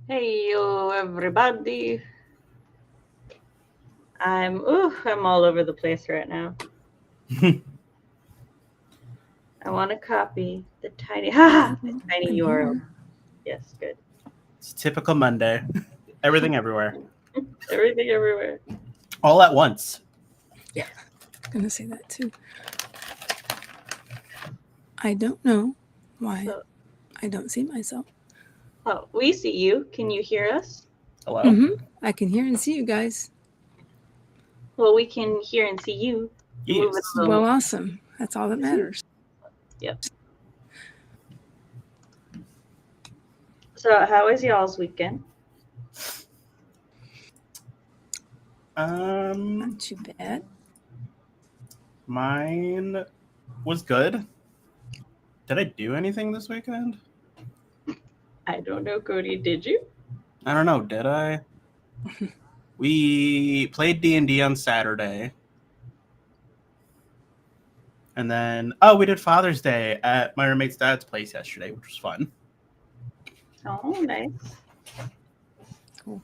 Hey yo, everybody. I'm all over the place right now. I want to copy the tiny URL. Yes, good. It's typical Monday. Everything everywhere. Everything everywhere. All at once. Yeah, I'm going to say that too. I don't know why I don't see myself. Oh, we see you. Can you hear us? Hello? Mm-hmm. I can hear and see you guys. Well, we can hear and see you. Yes. Well, awesome. That's all that matters. Yep. So, how was y'all's weekend? Not too bad. Mine was good. Did I do anything this weekend? I don't know, Cody. Did you? I don't know. Did I? We played D&D on Saturday. And then, we did Father's Day at my roommate's dad's place yesterday, which was fun. Oh, nice. Cool.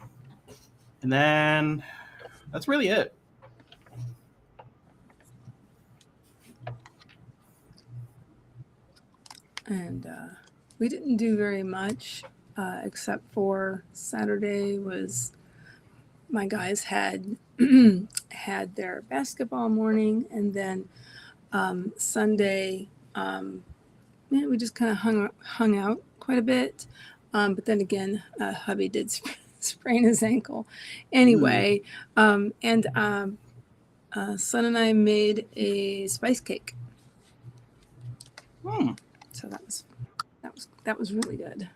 And then that's really it. And we didn't do very much, except for Saturday was my guys had had their basketball morning, and then Sunday we just kind of hung out quite a bit. But then again, hubby did sprain his ankle. Anyway, son and I made a spice cake. So that was really good.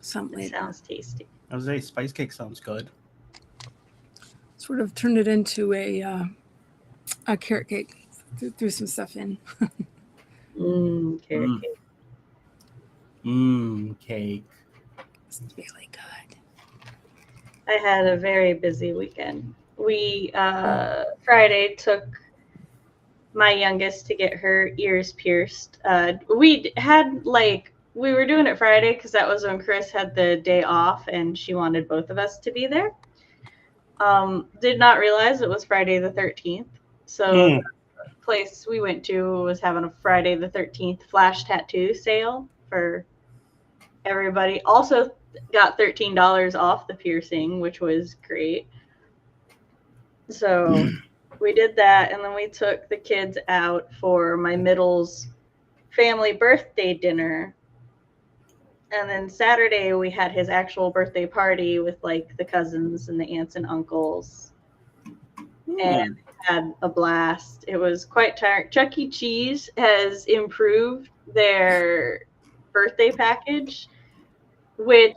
Some later. Sounds tasty. I was say spice cake sounds good. Sort of turned it into a carrot cake. Threw some stuff in. Carrot cake. Cake. It's really good. I had a very busy weekend. We Friday took my youngest to get her ears pierced. We were doing it Friday because that was when Chris had the day off and she wanted both of us to be there. Did not realize it was Friday the 13th. So the place we went to was having a Friday the 13th flash tattoo sale for everybody. Also got $13 off the piercing, which was great. So we did that, and then we took the kids out for my middle's family birthday dinner. And then Saturday we had his actual birthday party with like the cousins and the aunts and uncles. And had a blast. It was quite tiring. Chuck E. Cheese has improved their birthday package, which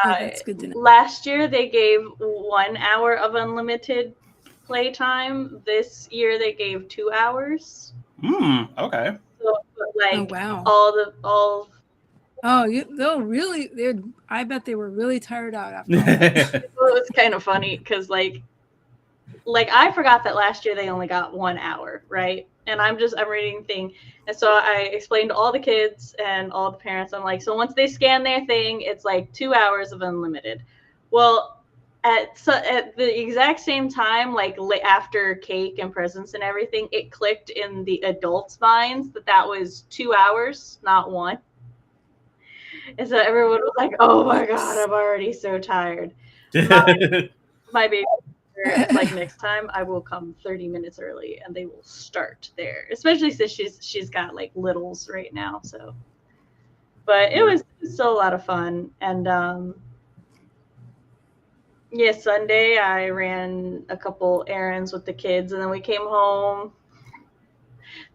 that's good to know. Last year they gave 1 hour of unlimited playtime. This year they gave 2 hours. Okay. So like, oh wow. I bet they were really tired out after that. It was kind of funny because like I forgot that last year they only got 1 hour, right? And I'm reading the thing. And so I explained to all the kids and all the parents, I'm like, so once they scan their thing, it's like 2 hours of unlimited. Well, at the exact same time, like after cake and presents and everything, it clicked in the adults' minds that was 2 hours, not 1. And so everyone was like, oh my God, I'm already so tired. My baby, like next time I will come 30 minutes early and they will start there, especially since she's got like littles right now. So, but it was still a lot of fun. And yeah, Sunday I ran a couple errands with the kids and then we came home.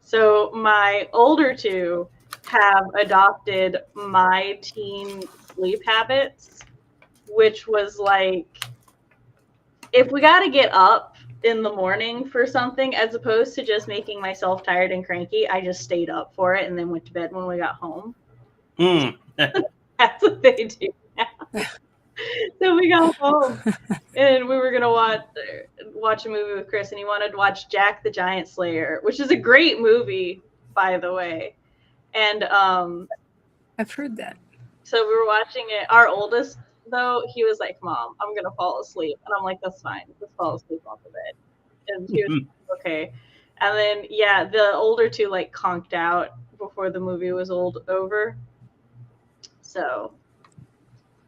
So my older two have adopted my teen sleep habits, which was like, if we got to get up in the morning for something, as opposed to just making myself tired and cranky, I just stayed up for it and then went to bed when we got home. That's what they do now. So we got home and we were gonna watch a movie with Chris, and he wanted to watch Jack the Giant Slayer, which is a great movie, by the way. And I've heard that. So we were watching it. Our oldest, though, he was like, "Mom, I'm gonna fall asleep," and I'm like, "That's fine. Just fall asleep on the bed." And he was like, "Okay." And then yeah, the older two like conked out before the movie was over. So,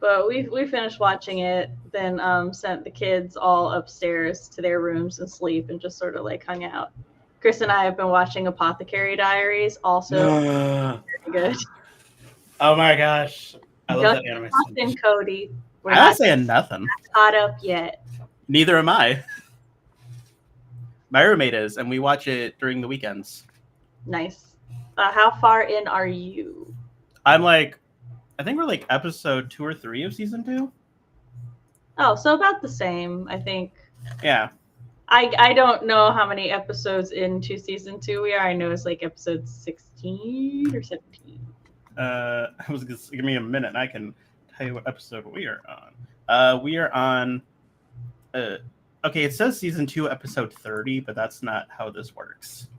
but we finished watching it, then sent the kids all upstairs to their rooms and sleep, and just sort of like hung out. Chris and I have been watching Apothecary Diaries, also very good. Oh my gosh, I love that anime. Nothing, Cody. I'm not saying nothing. Not caught up yet. Neither am I. My roommate is, and we watch it during the weekends. Nice. How far in are you? I think we're like episode 2 or 3 of season 2. Oh, so about the same, I think. Yeah. I don't know how many episodes into season 2 we are. I know it's like episode 16 or 17. Give me a minute and I can tell you what episode we are on. We are on okay, it says season 2 episode 30, but that's not how this works.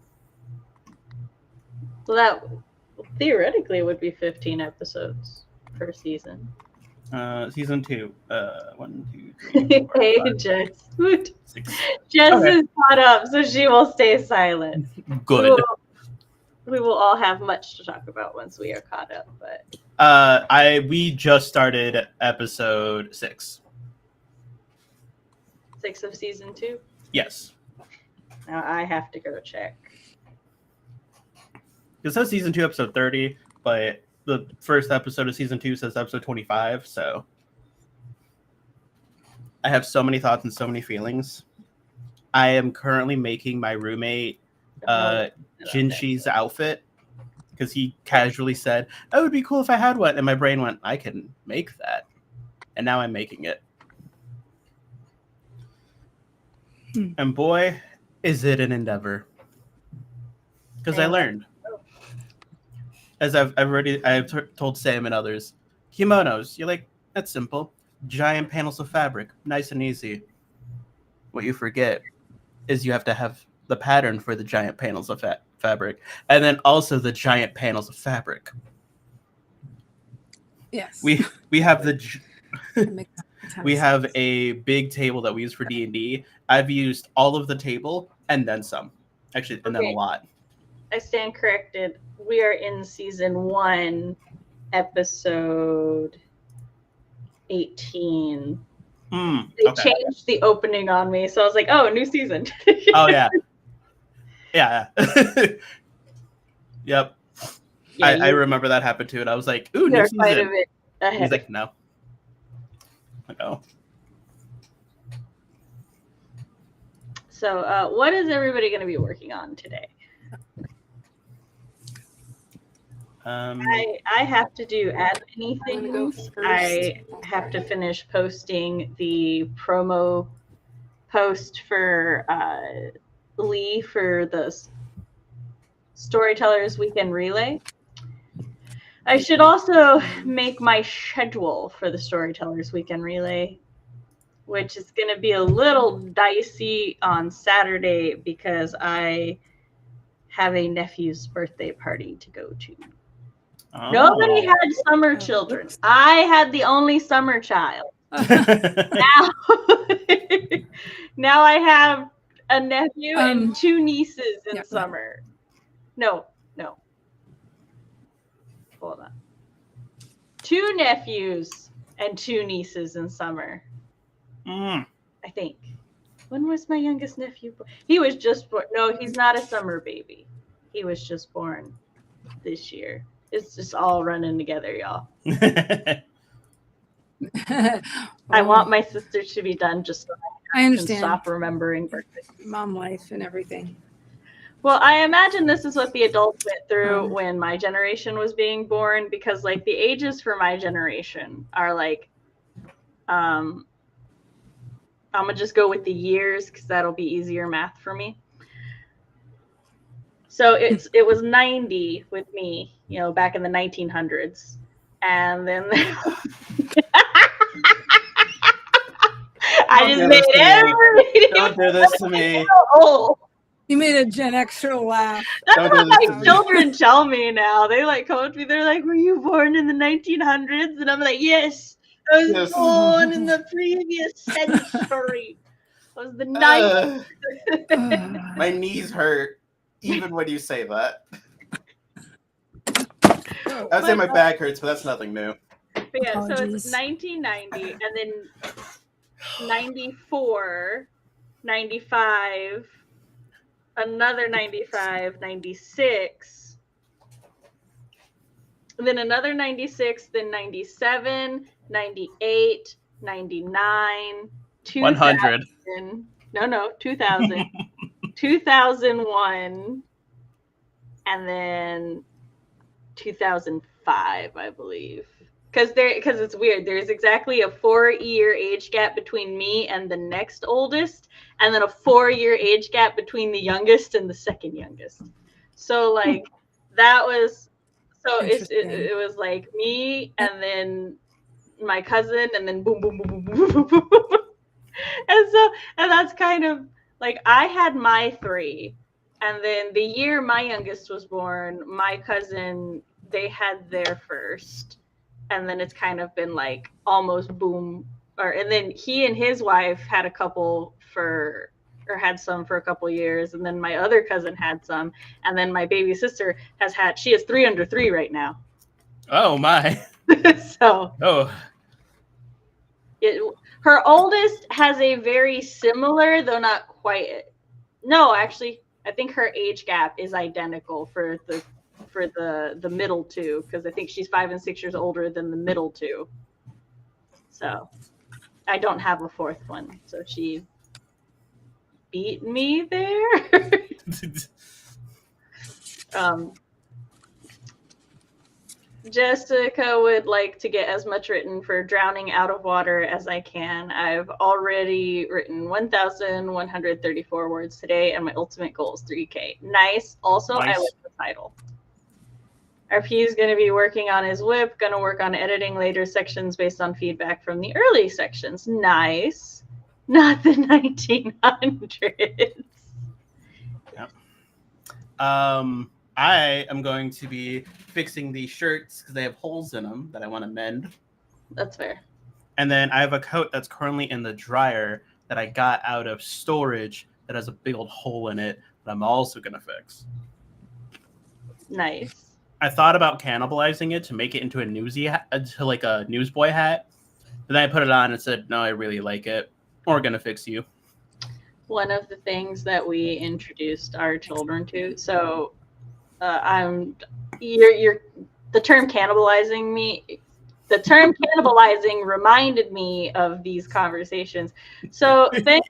So that theoretically would be 15 episodes per season. Season 2. 1, 2, 3, 4, Hey, 5, Jess. 6. Jess Okay. is caught up, so she will stay silent. Good. We will all have much to talk about once we are caught up, but we just started episode 6. 6 of season 2. Yes. Now I have to go check. It says season 2 episode 30, but the first episode of season 2 says episode 25, so I have so many thoughts and so many feelings. I am currently making my roommate Jinshi's outfit because he casually said, "Oh, it would be cool if I had one," and my brain went, "I can make that," and now I'm making it. And boy, is it an endeavor! Because I learned, as I've told Sam and others, kimonos. You're like, that's simple. Giant panels of fabric, nice and easy. What you forget is you have to have the pattern for the giant panels of fabric, and then also the giant panels of fabric. Yes. We have we have sense. a big table that we use for D&D. I've used all of the table and then some, actually, and then a lot. I stand corrected. We are in season 1, episode 18. They changed the opening on me, so I was like, "Oh, new season." Oh yeah, yeah. Yep. Yeah, I remember that happened too, and I was like, "Ooh, new season." Quite a bit ahead. He's like, "No." I go. So, what is everybody going to be working on today? I have to do admin things. I have to finish posting the promo post for Lee for the Storytellers Weekend Relay. I should also make my schedule for the Storytellers Weekend Relay, which is going to be a little dicey on Saturday because I have a nephew's birthday party to go to. Oh. Nobody had summer children. I had the only summer child. Now I have a nephew and 2 nieces in summer. No. Hold on. 2 nephews and 2 nieces in summer. Mm. I think. When was my youngest nephew born? He was just born. No, he's not a summer baby. He was just born this year. It's just all running together, y'all. I want my sisters to be done just so I can understand. stop remembering birthdays. Mom life and everything. Well, I imagine this is what the adults went through when my generation was being born, because like the ages for my generation are like, I'm gonna just go with the years because that'll be easier math for me. So it was 90 with me, you know, back in the 1900s, and then I just made everybody. Don't do this to me. Oh. You made a Gen Xer laugh. That's what my children tell me now. They like come up to me. They're like, "Were you born in the 1900s?" And I'm like, "Yes, I was born in the previous century. I was the 9th." My knees hurt even when you say that. I would say my back hurts, but that's nothing new. But yeah, so it's 1990, and then 94, 95, another 95, 96, then another 96, then 97, 98, 99, 100. 2000, 2001, and then 2005, I believe. Because it's weird. There's exactly a 4-year age gap between me and the next oldest, and then a 4-year age gap between the youngest and the second youngest. So like that was it was like me and then my cousin and then boom boom boom boom boom boom boom. And that's kind of like I had my 3, and then the year my youngest was born, my cousin, they had their first. And then it's kind of been like almost boom, and then he and his wife had had some for a couple years, and then my other cousin had some, and then my baby sister she has 3 under 3 right now. Oh my. So her oldest has a very similar, though not quite. No, actually, I think her age gap is identical for the middle 2, because I think she's 5 and 6 years older than the middle 2. So I don't have a 4th one, so she beat me there. Jessica would like to get as much written for Drowning Out of Water as I can. I've already written 1,134 words today, and my ultimate goal is 3K. Nice. Also, nice. I like the title. RP is going to be working on his whip, going to work on editing later sections based on feedback from the early sections. Nice. Not the 1900s. Yep. I am going to be fixing these shirts because they have holes in them that I want to mend. That's fair. And then I have a coat that's currently in the dryer that I got out of storage that has a big old hole in it that I'm also going to fix. Nice. I thought about cannibalizing it to make it into a like a newsboy hat. But then I put it on and said, no, I really like it. We're going to fix you. One of the things that we introduced our children to. So the term cannibalizing reminded me of these conversations. So thanks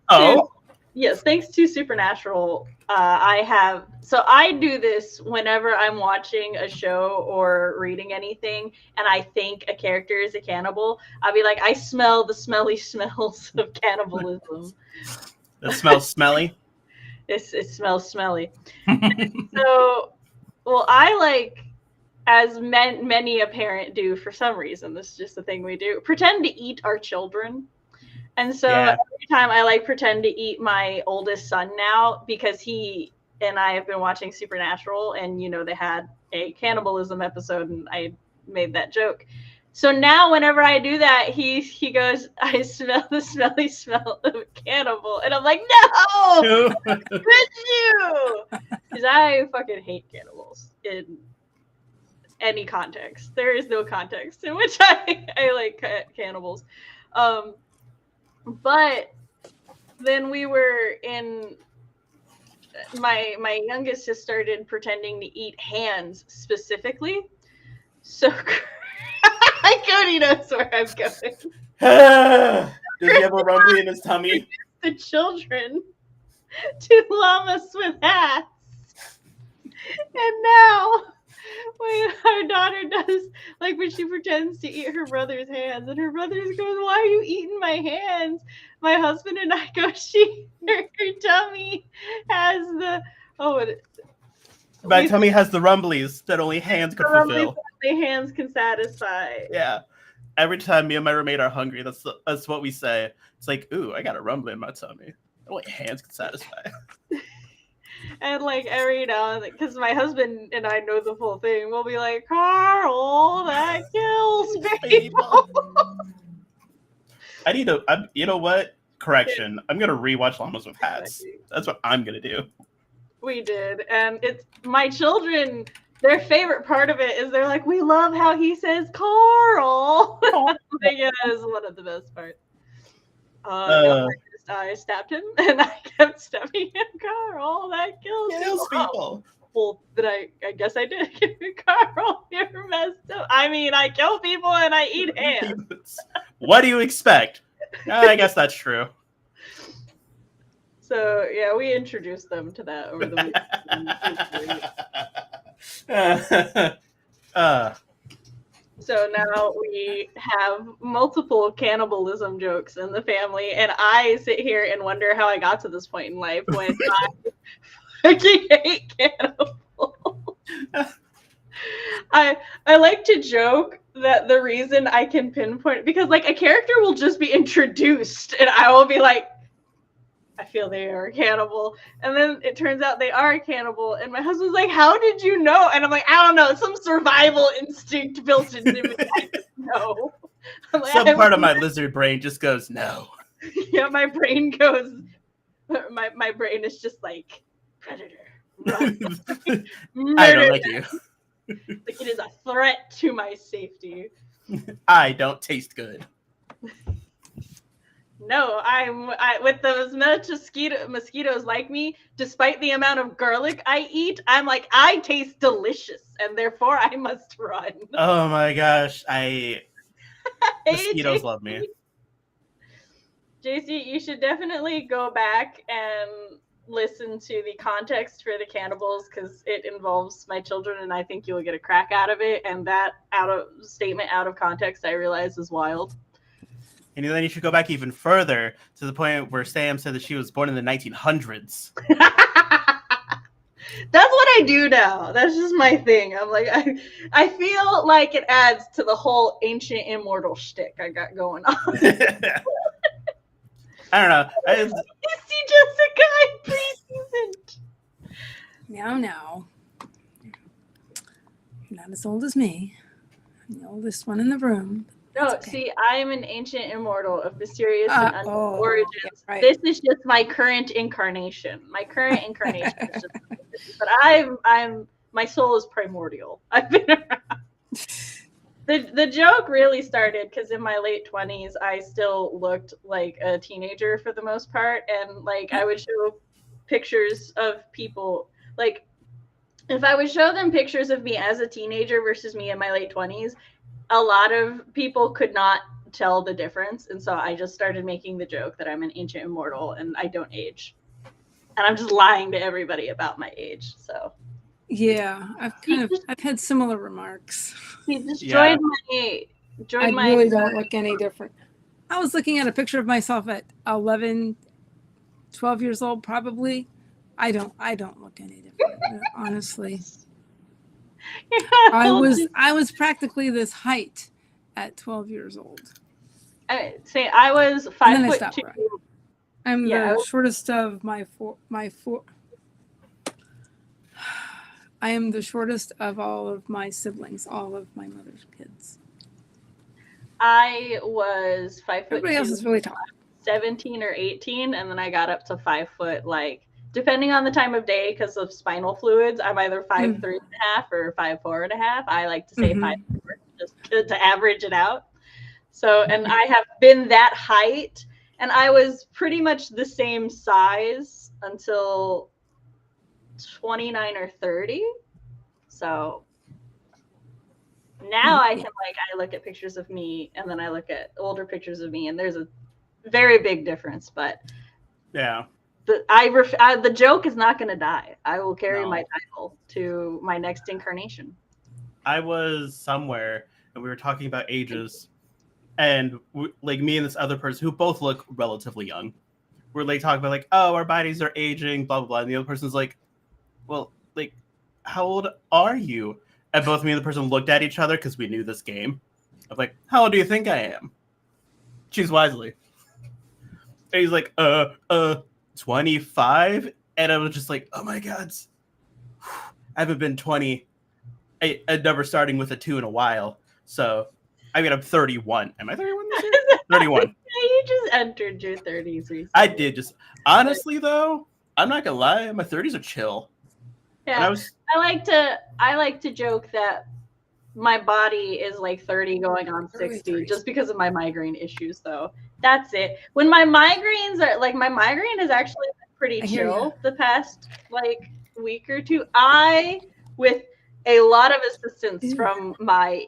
to Supernatural, I do this whenever I'm watching a show or reading anything and I think a character is a cannibal. I'll be like, I smell the smelly smells of cannibalism. It smells smelly? It smells smelly. So, well, I like, as many a parent do for some reason, this is just the thing we do, pretend to eat our children. And so every time I pretend to eat my oldest son now, because he and I have been watching Supernatural, and they had a cannibalism episode and I made that joke. So now whenever I do that, he goes, I smell the smelly smell of cannibal. And I'm like, no! Good you! Because I fucking hate cannibals in any context. There is no context in which I like cannibals. But then we were in my youngest just started pretending to eat hands specifically. So Cody knows where I'm going. Does he have a rumbly in his tummy? The children to llamas with hats. And now when our daughter does, like when she pretends to eat her brother's hands, and her brother goes, "Why are you eating my hands?" My husband and I go, her tummy has the, my tummy has the rumblies that only hands could fulfill. Only hands can satisfy. Yeah. Every time me and my roommate are hungry, that's what we say. It's like, ooh, I got a rumbly in my tummy. Only hands can satisfy. And like every now and then, because my husband and I know the full thing, we'll be like, "Carl, that kills people." I need to. You know what? Correction. I'm gonna rewatch Llamas with Hats. That's what I'm gonna do. We did, and it's my children. Their favorite part of it is they're like, "We love how he says Carl." Like, yeah, that is one of the best parts. I stabbed him, and I kept stabbing him. Carl, that kills people. Well, then I guess I did. Carl, you're messed up. I mean, I kill people and I eat hands. What do you expect? I guess that's true. So yeah, we introduced them to that over the week. So now we have multiple cannibalism jokes in the family, and I sit here and wonder how I got to this point in life when I fucking hate cannibals. I like to joke that the reason I can pinpoint, because like a character will just be introduced and I will be like, I feel they are a cannibal. And then it turns out they are a cannibal. And my husband's like, how did you know? And I'm like, I don't know. It's some survival instinct built into me. I just know. Like, some part of my lizard brain just goes, no. Yeah, my brain goes, my brain is just like, predator. Run. I don't like you. Like it is a threat to my safety. I don't taste good. No, I with those mosquitoes like me, despite the amount of garlic I eat, I'm like, I taste delicious, and therefore I must run. Oh my gosh, mosquitoes love me. JC, you should definitely go back and listen to the context for the cannibals, because it involves my children, and I think you'll get a crack out of it. And that statement out of context, I realize, is wild. And then you should go back even further to the point where Sam said that she was born in the 1900s. That's what I do now. That's just my thing. I'm like, I feel like it adds to the whole ancient immortal shtick I got going on. I don't know. Is he just a guy pre-seasoned? No. You're not as old as me. I'm the oldest one in the room. No, okay. See, I'm an ancient immortal of mysterious and unknown origins. Yeah, right. This is just my current incarnation. My current incarnation is just, but I'm my soul is primordial. I've been around. The joke really started because in my late 20s, I still looked like a teenager for the most part, and like I would show pictures of people. Like if I would show them pictures of me as a teenager versus me in my late 20s. A lot of people could not tell the difference, and so I just started making the joke that I'm an ancient immortal and I don't age, and I'm just lying to everybody about my age. So yeah, I've had similar remarks. He just joined my. Really don't look any different. I was looking at a picture of myself at 11, 12 years old, probably. I don't look any different, honestly. I was practically this height at 12 years old. I was 5'2". I'm the shortest of my four. I am the shortest of all of my siblings, all of my mother's kids. I was 5'2". Everybody else is really tall. 17 or 18, and then I got up to 5 foot, like. Depending on the time of day, because of spinal fluids, I'm either 5'3.5" or 5'4.5". I like to say 5'4", just to average it out. So, and I have been that height, And I was pretty much the same size until 29 or 30. So now I can I look at pictures of me and then I look at older pictures of me and there's a very big difference. But yeah, the joke is not going to die. I will carry my title to my next incarnation. I was somewhere and we were talking about ages, and me and this other person who both look relatively young, we're talking about oh, our bodies are aging, blah blah blah, and the other person's like, well, how old are you? And both me and the person looked at each other because we knew this game. I'm like, how old do you think I am? Choose wisely. And he's like, 25? And I was just like, oh my God. I haven't been 20, a number starting with a 2 in a while. So, I mean, I'm 31. Am I 31 this year? 31. You just entered your 30s recently. I did. Just honestly, though, I'm not going to lie. My 30s are chill. Yeah, I like to joke that my body is 30 going on 60 just because of my migraine issues, though. That's it. When my migraines are my migraine is actually pretty chill the past week or two. I, with a lot of assistance from my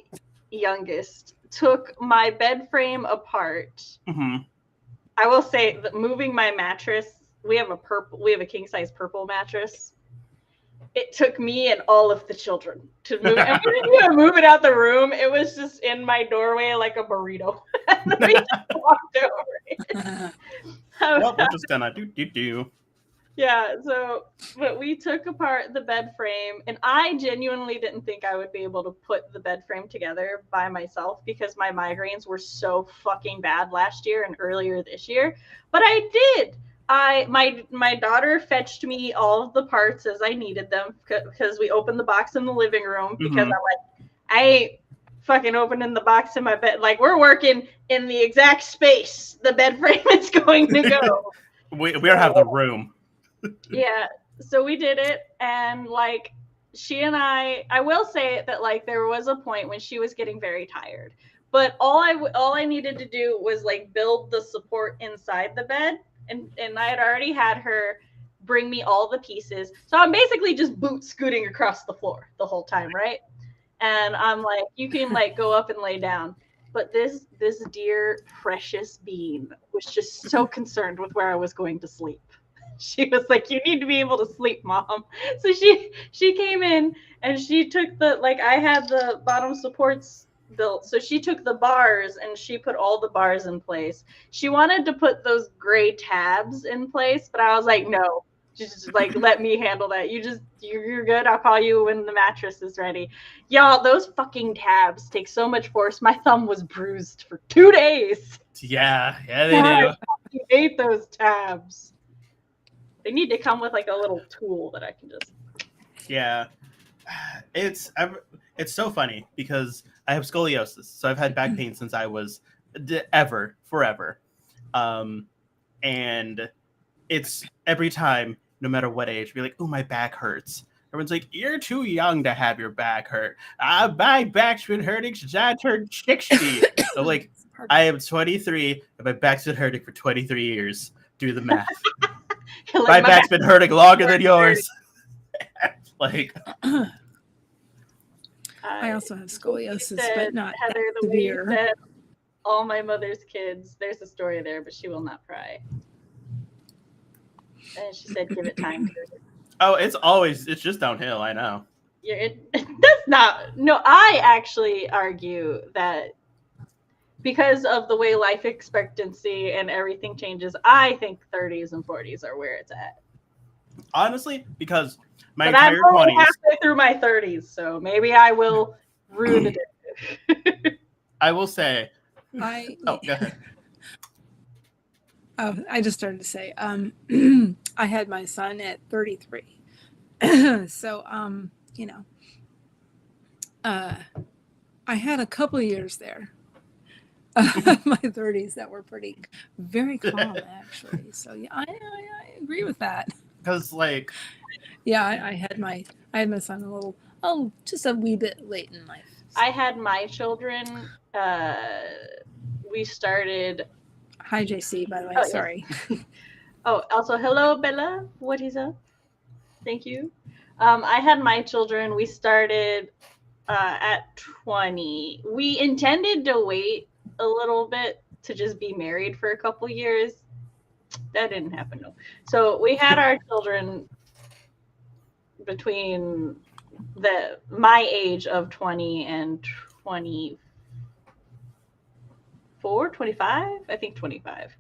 youngest, took my bed frame apart. Mm-hmm. I will say that moving my mattress, we have a king size purple mattress. It took me and all of the children to move. And we didn't even move it out the room. It was just in my doorway like a burrito. And we just walked over it. Well, we're just gonna do. Yeah, but we took apart the bed frame, and I genuinely didn't think I would be able to put the bed frame together by myself because my migraines were so fucking bad last year and earlier this year. But I did. My daughter fetched me all of the parts as I needed them because we opened the box in the living room because I'm like, I ain't fucking opening the box in my bed. We're working in the exact space the bed frame is going to go. we don't have the room. Yeah, so we did it, and she and I will say that there was a point when she was getting very tired, but all I needed to do was build the support inside the bed. And I had already had her bring me all the pieces. So I'm basically just boot scooting across the floor the whole time, right? And I'm like, you can go up and lay down. But this dear precious being was just so concerned with where I was going to sleep. She was like, you need to be able to sleep, Mom. So she came in and she took I had the bottom supports built. So she took the bars and she put all the bars in place. She wanted to put those gray tabs in place, but I was like, no, just let me handle that. You're good. I'll call you when the mattress is ready. Y'all, those fucking tabs take so much force. My thumb was bruised for 2 days. Yeah, they do. I hate those tabs. They need to come with a little tool that I can just. Yeah, it's so funny because I have scoliosis, so I've had back pain since I was forever, and it's every time, no matter what age, be like, oh, my back hurts. Everyone's like, you're too young to have your back hurt. My back's been hurting since I turned 60. I'm like, I am 23 and my back's been hurting for 23 years. Do the math. My back's been hurting longer than yours. I also have scoliosis, but not Heather, that severe. All my mother's kids. There's a story there, but she will not pry. And she said, "Give it time." Oh, it's just downhill. I know. Yeah, that's not. No, I actually argue that because of the way life expectancy and everything changes, I think 30s and 40s are where it's at. Honestly, because my entire 20s. I'm halfway through my 30s, so maybe I will ruin it. I will say. Go ahead. Oh, I just started to say, I had my son at 33. So, I had a couple of years there, my 30s that were very calm, actually. So, yeah, I agree with that. Because, yeah, I had my son just a wee bit late in life. So. I had my children. We started Hi, JC, by the way. Oh, yes. Sorry. Oh, also, hello, Bella. What is up? Thank you. I had my children. We started at 20. We intended to wait a little bit to just be married for a couple years. That didn't happen, no. So we had our children between my age of 20 and 24, 25? I think 25.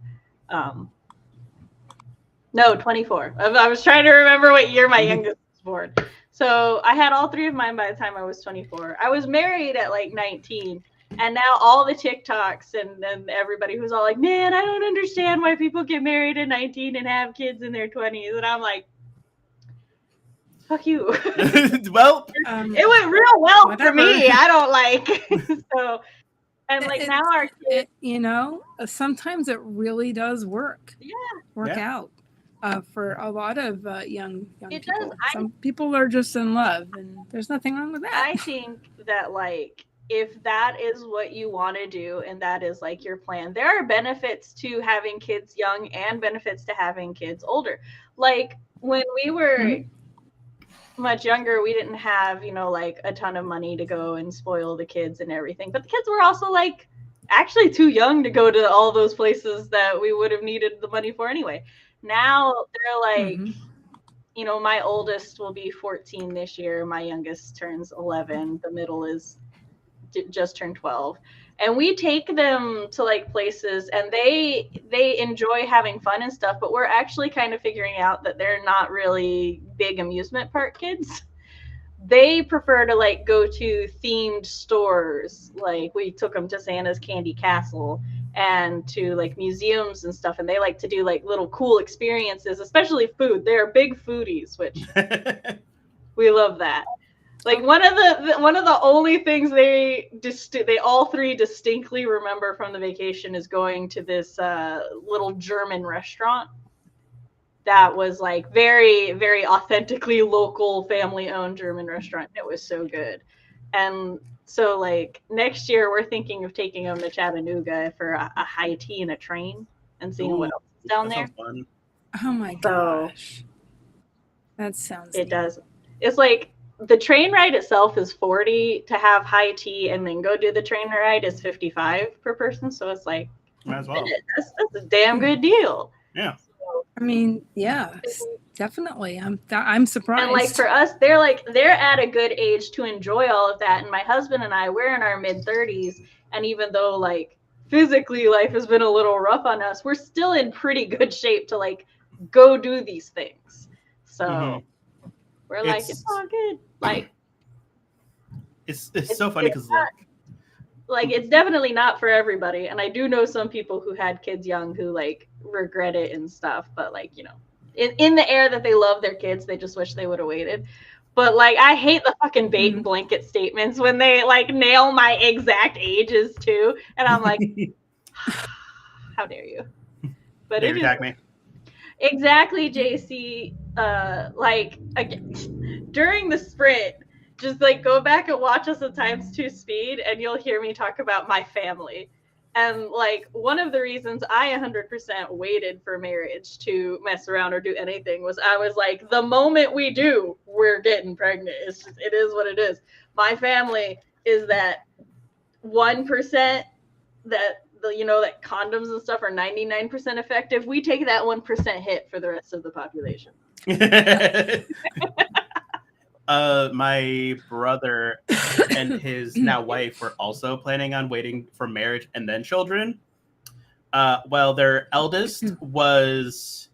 No, 24. I was trying to remember what year my youngest was born. So I had all three of mine by the time I was 24. I was married at like 19. And now all the TikToks and everybody who's all like, man, I don't understand why people get married at 19 and have kids in their 20s. And I'm like, fuck you. Well, it went real well whatever. For me. I don't like. So, and like now our kids. Sometimes it really does work. Yeah. Work out. For a lot of young it people. Does. Some people are just in love, and there's nothing wrong with that. I think that like if that is what you want to do and that is like your plan, there are benefits to having kids young and benefits to having kids older. Like when we were much younger, we didn't have, like a ton of money to go and spoil the kids and everything. But the kids were also like actually too young to go to all those places that we would have needed the money for anyway. Now they're like, my oldest will be 14 this year. My youngest turns 11. The middle is just turned 12. And we take them to like places and they enjoy having fun and stuff, but we're actually kind of figuring out that they're not really big amusement park kids. They prefer to like go to themed stores. Like we took them to Santa's Candy Castle and to like museums and stuff, and they like to do like little cool experiences, especially food. They're big foodies, which we love that. Like one of the only things they all three distinctly remember from the vacation is going to this little German restaurant that was like very, very authentically local family-owned German restaurant. It was so good. And so like next year we're thinking of taking them to Chattanooga for a high tea and a train and seeing what else is down there. Fun. Oh my gosh. That sounds it does. It's like the train ride itself is $40 to have high tea, and then go do the train ride is $55 per person. So it's like, might as well. That's a damn good deal. Yeah. I mean, yeah, definitely. I'm surprised. And like for us, they're at a good age to enjoy all of that. And my husband and I, we're in our mid-30s, and even though like physically life has been a little rough on us, we're still in pretty good shape to like go do these things. So we're like, it's all good. Like it's so funny because like it's definitely not for everybody, and I do know some people who had kids young who like regret it and stuff, but like in the air that they love their kids, they just wish they would have waited. But like I hate the fucking bait and blanket statements when they like nail my exact ages too, and I'm like, how dare you? But it attack me. Exactly, JC. Like again, during the sprint, just like go back and watch us at ×2 speed, and you'll hear me talk about my family. And like one of the reasons I 100% waited for marriage to mess around or do anything was I was like, the moment we do, we're getting pregnant. It is what it is. My family is that 1% that that condoms and stuff are 99% effective. We take that 1% hit for the rest of the population. My brother and his now wife were also planning on waiting for marriage and then children. While their eldest was,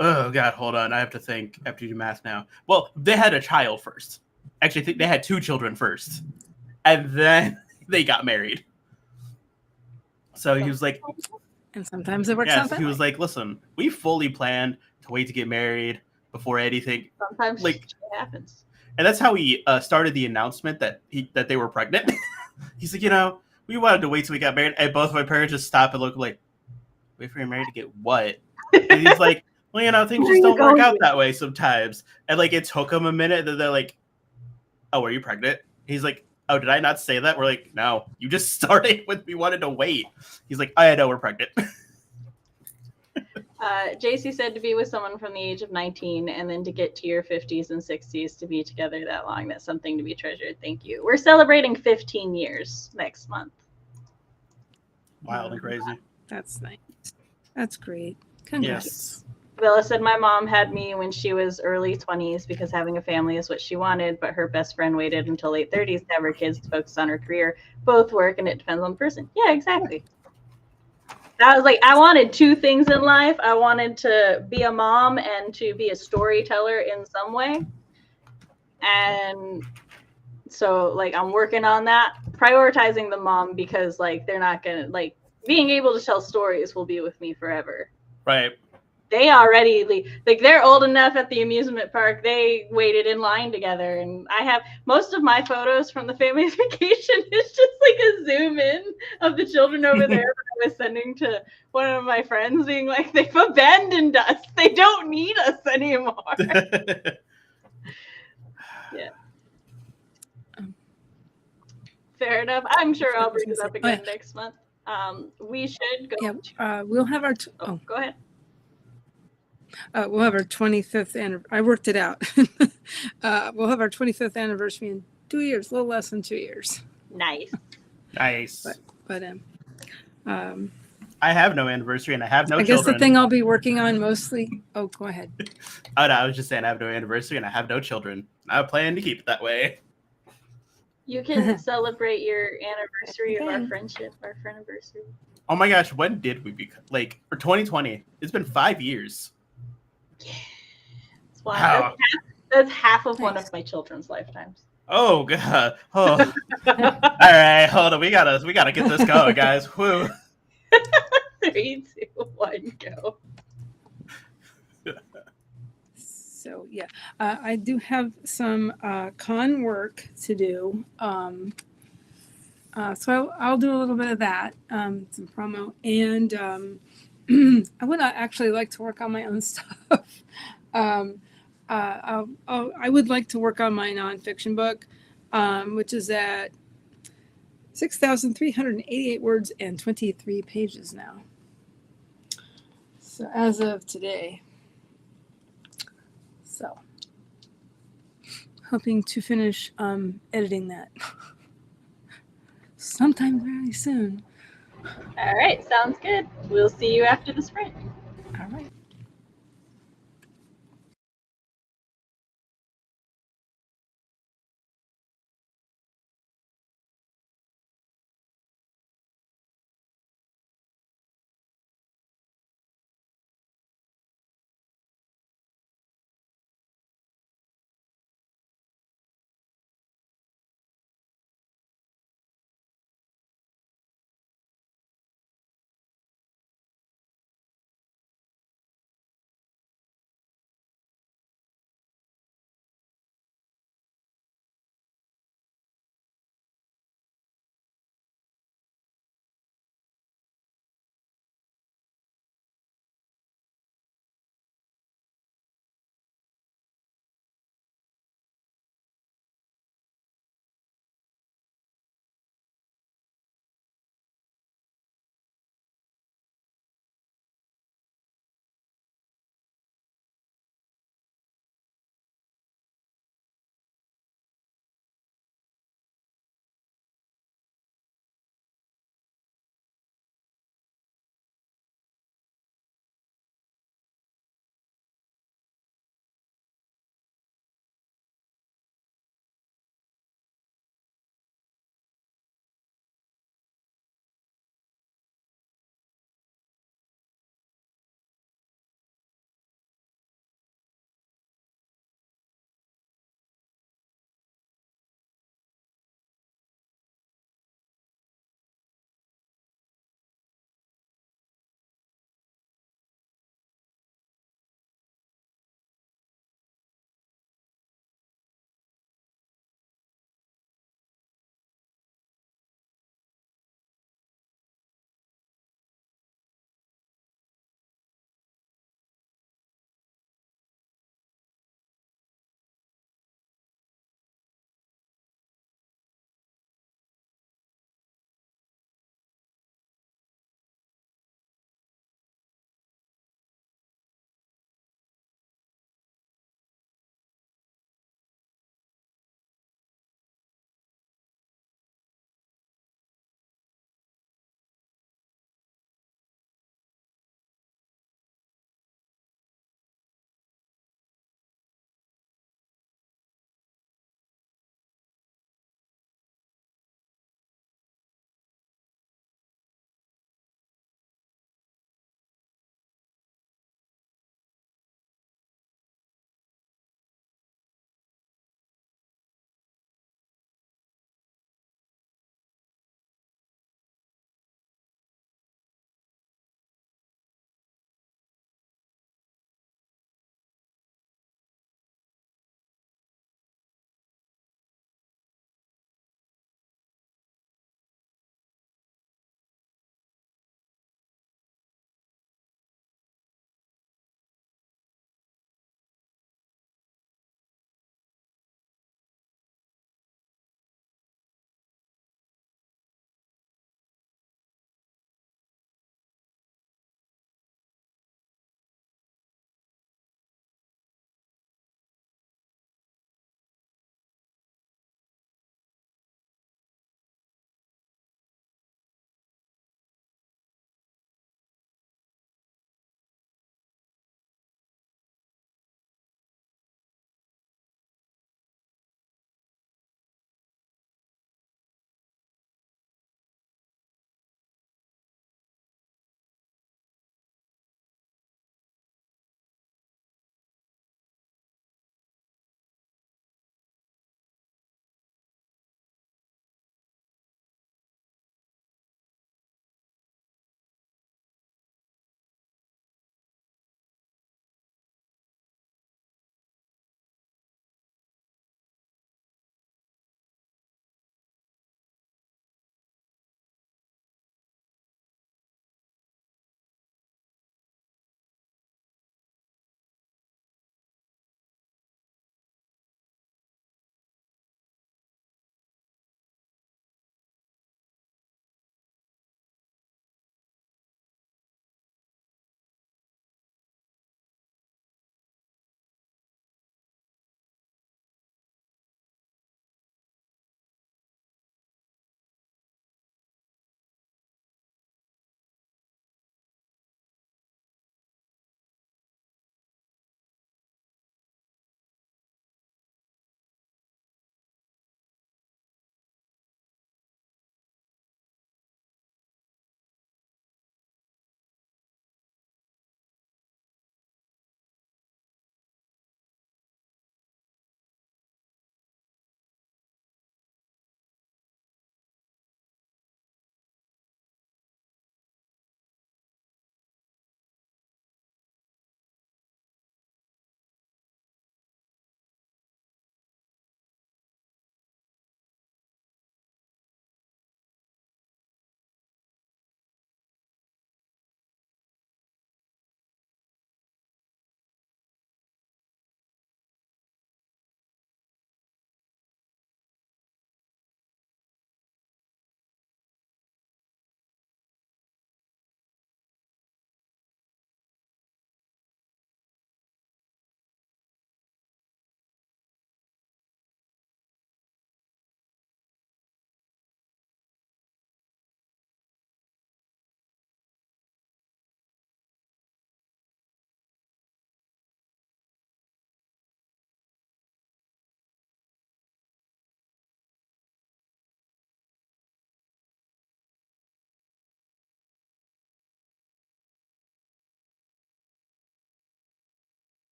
oh God, hold on. I have to think. I have to do math now. Well, they had a child first. Actually, I think they had 2 children first. And then they got married. So he was like, and sometimes it works out that he was like, listen, we fully planned to wait to get married before anything. Sometimes like it happens. And that's how he started the announcement that they were pregnant. He's like, we wanted to wait till we got married, and both of my parents just stopped and look like, wait for your married to get what? And he's like, well, things just don't work out that way sometimes. And like it took him a minute, and they're like, oh, are you pregnant? He's like, oh, did I not say that? We're like, no, you just started when we wanted to wait. He's like, oh, I know we're pregnant. JC said to be with someone from the age of 19 and then to get to your 50s and 60s to be together that long. That's something to be treasured. Thank you. We're celebrating 15 years next month. Wild and crazy. That's nice. That's great. Congrats. Yes. Bella said my mom had me when she was early 20s because having a family is what she wanted, but her best friend waited until late 30s to have her kids to focus on her career. Both work, and it depends on the person. Yeah, exactly. I was like, I wanted two things in life. I wanted to be a mom and to be a storyteller in some way. And so, like, I'm working on that, prioritizing the mom because, like, they're not going to, like, being able to tell stories will be with me forever. Right. They already, like, they're old enough at the amusement park. They waited in line together. And I have most of my photos from the family's vacation is just like a zoom in of the children over there that I was sending to one of my friends being like, they've abandoned us. They don't need us anymore. Yeah. Fair enough. I'm sure I'll bring it up again next month. We should go. Yeah, we'll have our. Go ahead. We'll have our 25th anniversary. I worked it out. We'll have our 25th anniversary in 2 years, a little less than 2 years. Nice. Nice. But I have no anniversary and I have no I children. guess the thing I'll be working on mostly. Oh, go ahead. Oh, no, I was just saying I have no anniversary and I have no children. I plan to keep it that way. You can celebrate your anniversary of our friendship, our friendiversary. Oh my gosh, when did we become, like, for 2020? It's been 5 years. Wow. That's half of one of my children's lifetimes. Oh god. Oh. All right, hold on. We gotta get this going, guys. Woo. 3, 2, 1, go. So yeah, I do have some con work to do. So I'll do a little bit of that, some promo, and I would actually like to work on my own stuff. I would like to work on my nonfiction book, which is at 6,388 words and 23 pages now. So as of today. So hoping to finish editing that sometime very soon. All right, sounds good. We'll see you after the sprint. All right.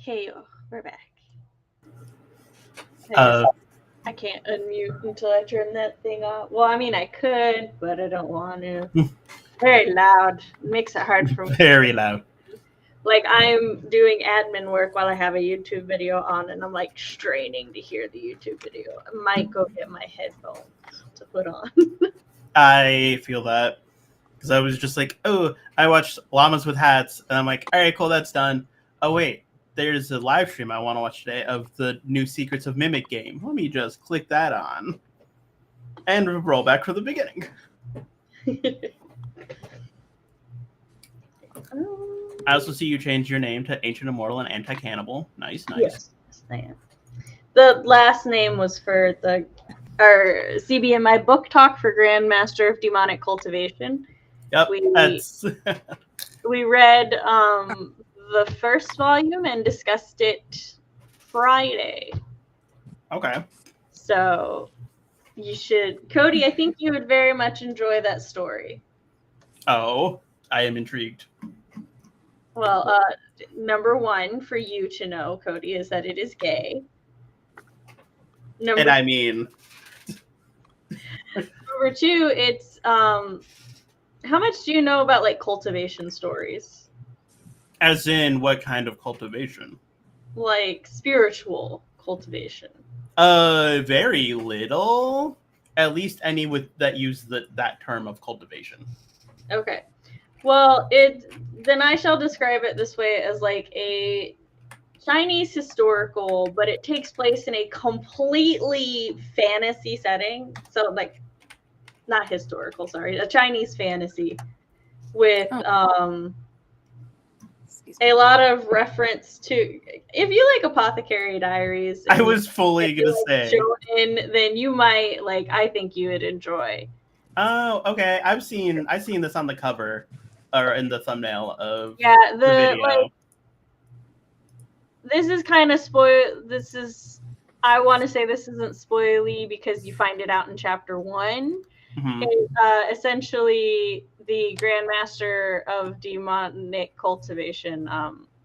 Hey, we're back. Uh, I can't unmute until I turn that thing off. Well, I mean, I could, but I don't want to. Very loud. Makes it hard for me. Very loud. Like, I'm doing admin work while I have a YouTube video on, and I'm like straining to hear the YouTube video. I might go get my headphones to put on. I feel that. Because I was just like, oh, I watched Llamas with Hats, and I'm like, all right, cool, that's done. Oh, wait, there's a live stream I want to watch today of the new Secrets of Mimic game. Let me just click that on. And roll back from the beginning. I also see you change your name to Ancient Immortal and Anti-Cannibal. Nice. Yes, I am. The last name was for our CBMI book talk for Grandmaster of Demonic Cultivation. Yep, we read the first volume and discussed it Friday. Okay. So you should, Cody, I think you would very much enjoy that story. Oh, I am intrigued. Well, number one for you to know, Cody, is that it is gay. And I mean... Number two, it's... how much do you know about, like, cultivation stories? As in, what kind of cultivation? Like, spiritual cultivation. Very little. At least any that use that term of cultivation. Okay. Well, then I shall describe it this way as like a Chinese historical, but it takes place in a completely fantasy setting. So, like, not historical, sorry, a Chinese fantasy with a lot of reference to, if you like Apothecary Diaries, I was fully gonna say shonen, then you might I think you would enjoy. Oh, okay. I've seen this on the cover or in the thumbnail of the video. Like, this is kind of I want to say this isn't spoily because you find it out in chapter 1. Mm-hmm. Essentially, the Grandmaster of Demonic Cultivation.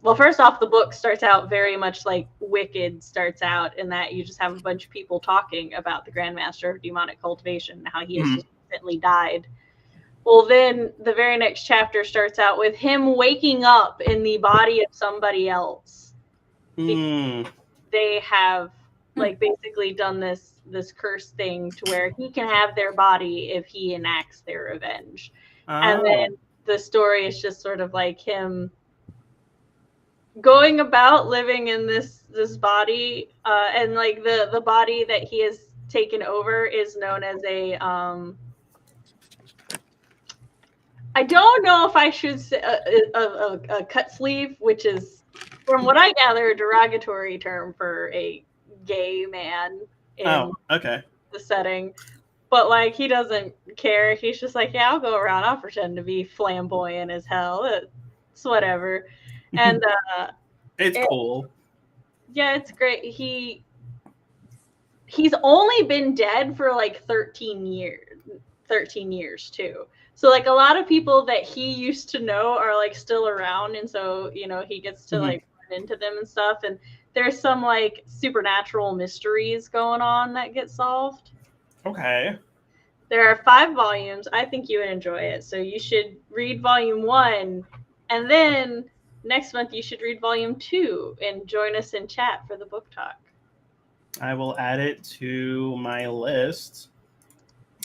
Well, first off, the book starts out very much like Wicked starts out, in that you just have a bunch of people talking about the Grandmaster of Demonic Cultivation, how he has just recently died. Well, then the very next chapter starts out with him waking up in the body of somebody else. They have basically done this cursed thing to where he can have their body if he enacts their revenge. And then the story is just sort of like him going about living in this body, and like the body that he has taken over is known as a I don't know if I should say a cut sleeve, which is, from what I gather, a derogatory term for a gay man in the setting. But like, he doesn't care. He's just like, yeah, I'll go around. I'll pretend to be flamboyant as hell. It's whatever. And it's cool. Yeah, it's great. He's only been dead for like 13 years too. So like, a lot of people that he used to know are like still around, and so he gets to like run into them and stuff. And there's some like supernatural mysteries going on that get solved. Okay. There are 5 volumes. I think you would enjoy it. So you should read volume 1, and then next month you should read volume 2 and join us in chat for the book talk. I will add it to my list.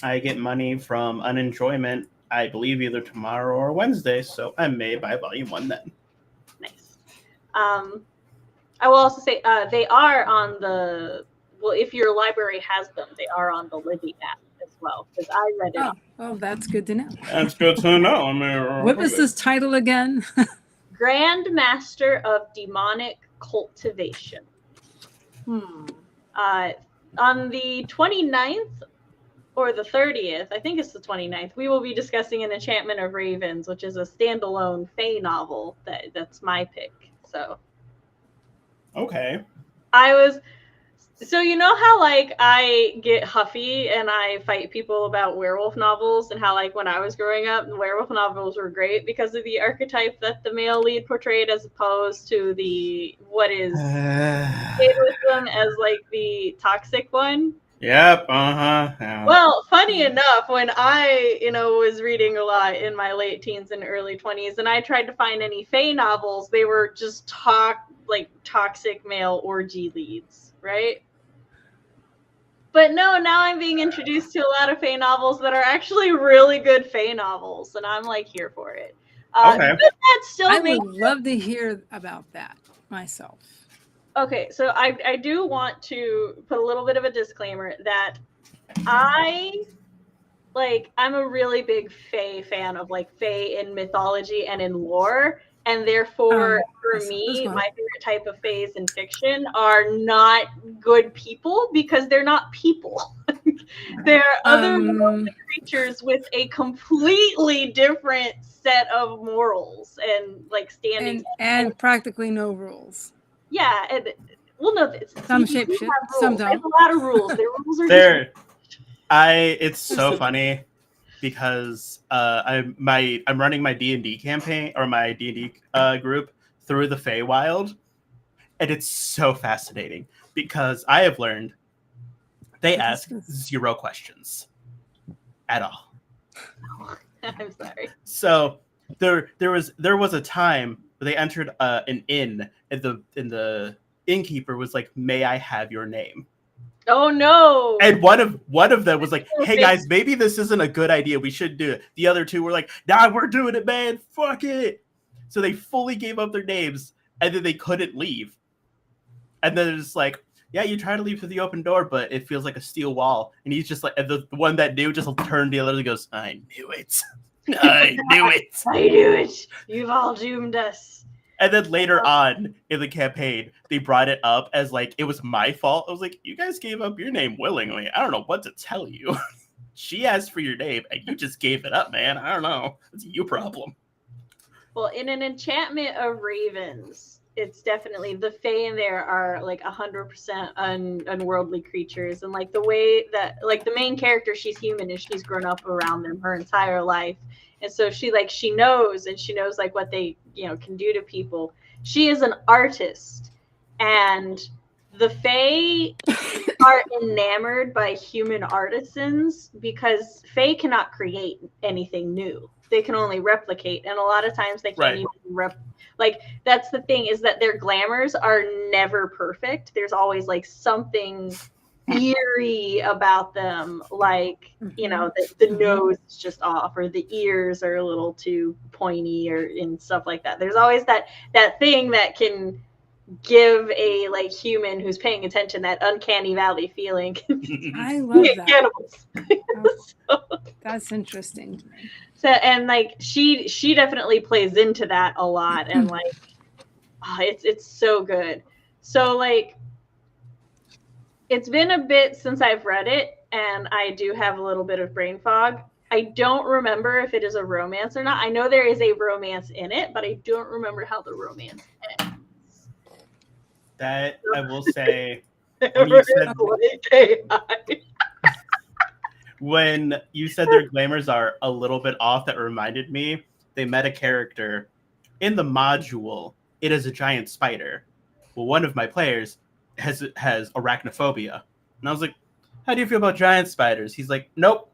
I get money from Unenjoyment, I believe, either tomorrow or Wednesday, so I may buy volume 1 then. Nice. I will also say they are on the, well, if your library has them, they are on the Libby app as well, because I read it. Oh, that's good to know. That's good to know. I mean, what was this title again? Grandmaster of Demonic Cultivation. On the 29th or the 30th, I think it's the 29th, we will be discussing An Enchantment of Ravens, which is a standalone Fae novel. That's my pick. So okay. I was So you know how like I get huffy and I fight people about werewolf novels, and how like when I was growing up, the werewolf novels were great because of the archetype that the male lead portrayed, as opposed to the what is played with them as like the toxic one. Yep. Yeah. Well, funny enough, when I, was reading a lot in my late teens and early 20s, and I tried to find any fae novels, they were just toxic male orgy leads, right? But no, now I'm being introduced to a lot of fae novels that are actually really good fae novels, and I'm like here for it. Okay. But that still I makes would love to hear about that myself. Okay, so I do want to put a little bit of a disclaimer that I'm a really big fae fan of like fae in mythology and in lore, and therefore for me, my favorite type of faes in fiction are not good people because they're not people. They're other creatures with a completely different set of morals and like standings and practically no rules. Yeah, and no, some shape shit, some don't. There's a lot of rules. Their rules are there. It's so funny because I'm running my D&D campaign or my D&D group through the Feywild, and it's so fascinating because I have learned they ask 0 questions at all. I'm sorry. So there was a time they entered an inn, and the innkeeper was like, "May I have your name?" Oh no! And one of them was like, "Hey guys, maybe this isn't a good idea. We should do it." The other 2 were like, "Nah, we're doing it, man. Fuck it." So they fully gave up their names, and then they couldn't leave. And then it's like, "Yeah, you try to leave through the open door, but it feels like a steel wall." And he's just like, and the one that knew just turned the other and goes, "I knew it. I knew it. I knew it. You've all doomed us." And then later on in the campaign, they brought it up as like it was my fault. I was like, "You guys gave up your name willingly. I don't know what to tell you. She asked for your name, and you just gave it up, man. I don't know. It's your problem." Well, in an enchantment of ravens, it's definitely the fae in there are like 100% unworldly creatures, and like the way that like the main character, she's human and she's grown up around them her entire life, and so she knows like what they can do to people. She is an artist, and the fae are enamored by human artisans because fae cannot create anything new. They can only replicate, and a lot of times they can't even that's the thing, is that their glamours are never perfect. There's always like something eerie about them, like the nose is just off, or the ears are a little too pointy, or and stuff like that. There's always that thing that can give a like human who's paying attention that uncanny valley feeling. I love that. So, that's interesting to me. So, and like she definitely plays into that a lot, and like it's so good. So like it's been a bit since I've read it, and I do have a little bit of brain fog. I don't remember if it is a romance or not. I know there is a romance in it, but I don't remember how the romance ends. That I will say, when you said their glamours are a little bit off, that reminded me they met a character in the module. It is a giant spider. Well, one of my players has arachnophobia, and I was like, "How do you feel about giant spiders?" He's like, "Nope,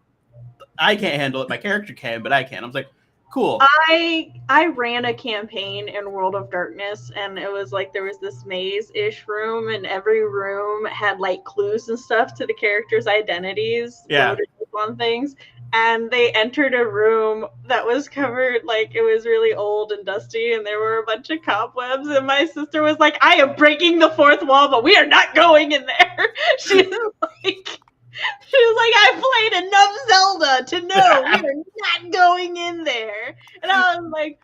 I can't handle it. My character can, but I can't." I was like, "Cool." I ran a campaign in World of Darkness, and it was like there was this maze-ish room, and every room had like clues and stuff to the characters' identities loaded on things. And they entered a room that was covered, like it was really old and dusty, and there were a bunch of cobwebs, and my sister was like, "I am breaking the fourth wall, but we are not going in there." She was like, "I played enough Zelda to know we are not going in there." And I was like,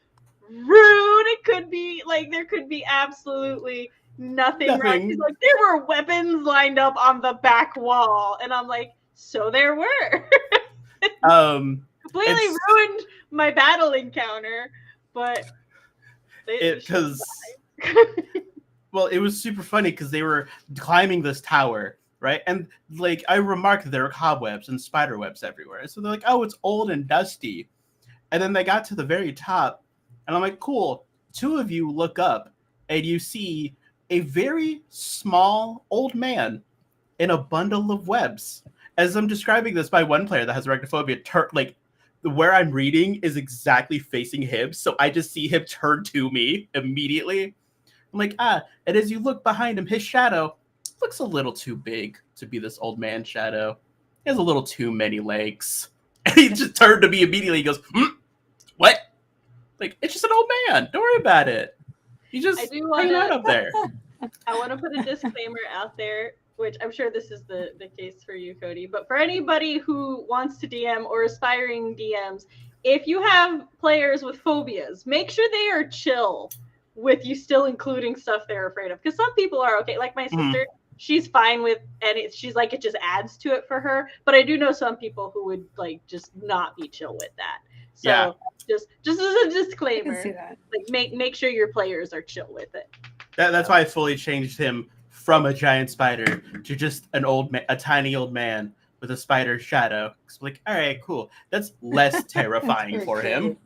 rude. It could be like there could be absolutely nothing wrong. She's like, "There were weapons lined up on the back wall," and I'm like, "So there were." Completely ruined my battle encounter, but well, it was super funny because they were climbing this tower, right? And like I remarked that there were cobwebs and spider webs everywhere. So they're like, oh, it's old and dusty. And then they got to the very top, and I'm like, cool. Two of you look up, and you see a very small old man in a bundle of webs. As I'm describing this by one player that has arachnophobia, like where I'm reading is exactly facing him, so I just see him turn to me immediately. I'm like, and as you look behind him, his shadow looks a little too big to be this old man's shadow. He has a little too many legs. And he just turned to me immediately. He goes, what? Like, it's just an old man. Don't worry about it. He's just hanging out up there. I want to put a disclaimer out there, which I'm sure this is the case for you, Cody. But for anybody who wants to DM or aspiring DMs, if you have players with phobias, make sure they are chill with you still including stuff they're afraid of. Because some people are okay. Like my sister, she's fine with, and she's like, it just adds to it for her. But I do know some people who would like just not be chill with that. So just as a disclaimer, like make sure your players are chill with it. That's why I fully changed him from a giant spider to just a tiny old man with a spider shadow. It's like, all right, cool. That's less terrifying for him.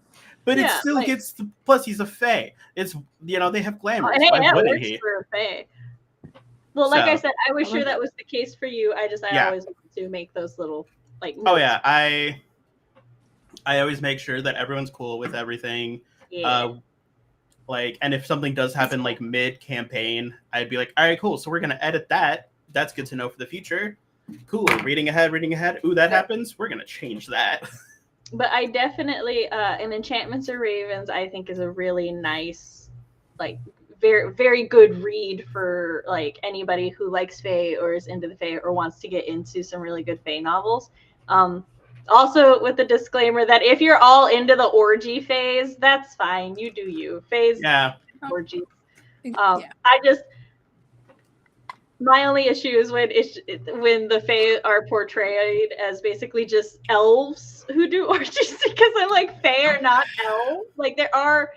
But it still gets the, plus he's a fae. It's, they have glamour. Why wouldn't he? For a fae. Well, like I said, I was sure that was the case for you. I always want to make those little like moves. Oh yeah, I always make sure that everyone's cool with everything. Yeah. And if something does happen like mid-campaign, I'd be like, all right, cool. So we're gonna edit that. That's good to know for the future. Cool. Reading ahead. Ooh, that happens. We're gonna change that. But I definitely, an Enchantments or Ravens, I think is a really nice, like, very, very good read for, like, anybody who likes Fae or is into the Fae or wants to get into some really good Fae novels. Also, with the disclaimer that if you're all into the orgy phase, that's fine. You do you. Phase orgies. My only issue is when the Fae are portrayed as basically just elves who do orgies, because I'm like, Fae are not elves. Like, there are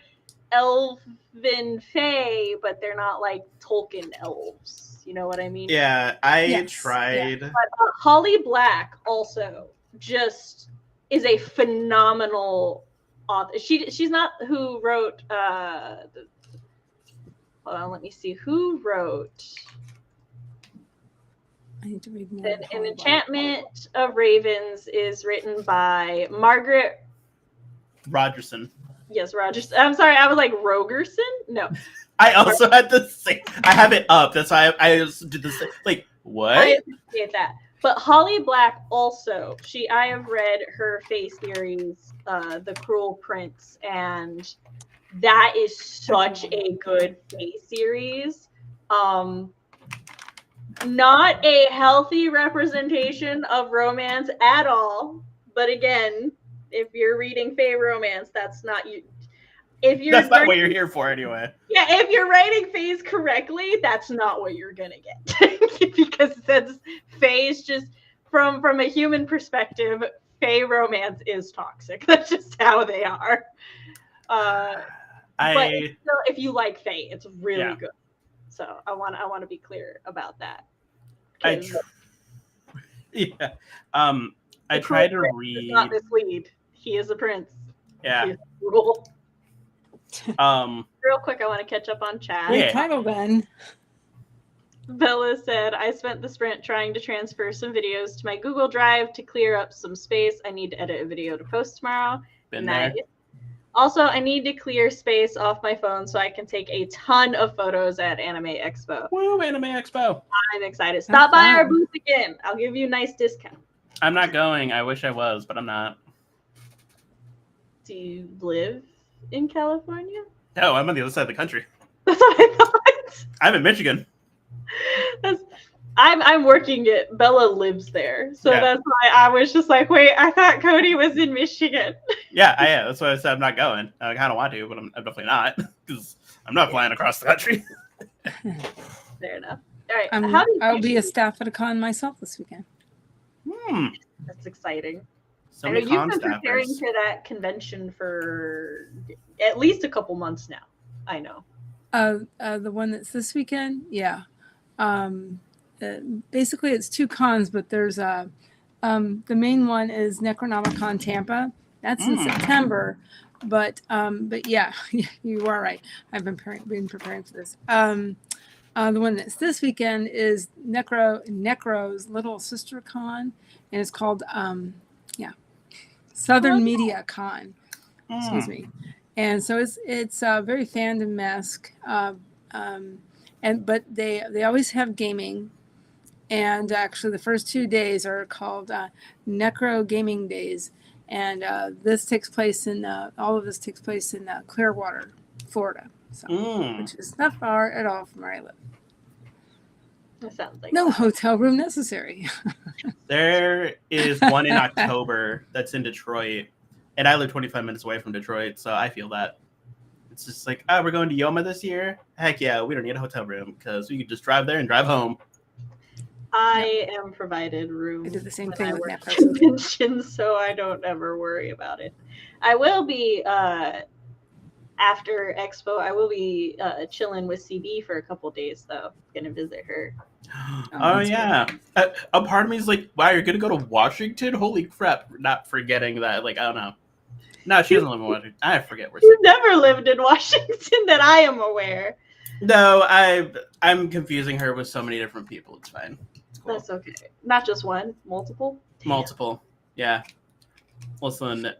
elven Fae, but they're not like Tolkien elves. You know what I mean? Yeah, I tried. Yeah. But Holly Black also just is a phenomenal author. She's not who wrote. Hold on, let me see who wrote. I need to read more. An Enchantment of Ravens is written by Margaret Rogerson. Yes, Rogerson. I'm sorry, I was like Rogerson? No. I also had the same. I have it up. That's why I did the same. Like, what? I appreciate that. But Holly Black also, I have read her Fae series, The Cruel Prince, and that is such a good Fae series. Not a healthy representation of romance at all. But again, if you're reading Fae romance, that's not you. That's not what you're here for anyway. Yeah, if you're writing Faes correctly, that's not what you're gonna get. Because that's Faes just from a human perspective, Fae romance is toxic. That's just how they are. But still, if you like Fae, it's really good. So I want to be clear about that. I try to read. Not mislead. He is a prince. Yeah. He is a rule. Real quick, I want to catch up on chat. Great title, Ben. Bella said, I spent the sprint trying to transfer some videos to my Google Drive to clear up some space. I need to edit a video to post tomorrow. Been there. Also, I need to clear space off my phone so I can take a ton of photos at Anime Expo. Woo, Anime Expo. I'm excited. Stop by our booth again. I'll give you a nice discount. I'm not going. I wish I was, but I'm not. Do you live in California? No, I'm on the other side of the country. That's what I thought. I'm in Michigan. I'm working it. Bella lives there, so that's why I was just like, wait, I thought Cody was in Michigan. Yeah, that's why I said I'm not going. I kind of want to, but I'm definitely not, because I'm not flying across the country. Fair enough. All right, I'll be a staff at a con myself this weekend. That's exciting. So I know you've been preparing for that convention for at least a couple months now. I know. The one that's this weekend, yeah. Basically, it's 2 cons, but there's the main one is Necronomicon Tampa. That's in September, but yeah, you are right. I've been preparing for this. The one that's this weekend is Necro's Little Sister Con, and it's called Southern Media Con. Excuse me. And so it's very fandom-esque, but they always have gaming, and actually the first 2 days are called Necro Gaming Days, and this takes place in all of this takes place in Clearwater, Florida, so which is not far at all from where I live. That sounds like no hotel room necessary. There is one in October that's in Detroit, and I live 25 minutes away from Detroit, so I feel that. It's just like, we're going to Yoma this year? Heck yeah, we don't need a hotel room because we could just drive there and drive home. I am provided room. I do the same thing with Necro conventions, so I don't ever worry about it. I will be after Expo. I will be chilling with CB for a couple days, though. Gonna visit her. Oh yeah. A part of me is like, wow, you're gonna go to Washington? Holy crap! Not forgetting that. Like, I don't know. No, she doesn't live in Washington. I forget where. She's never lived in Washington that I am aware. No, I'm confusing her with so many different people. It's fine. It's cool. That's okay. Not just one, multiple. Multiple. Yeah. Listen,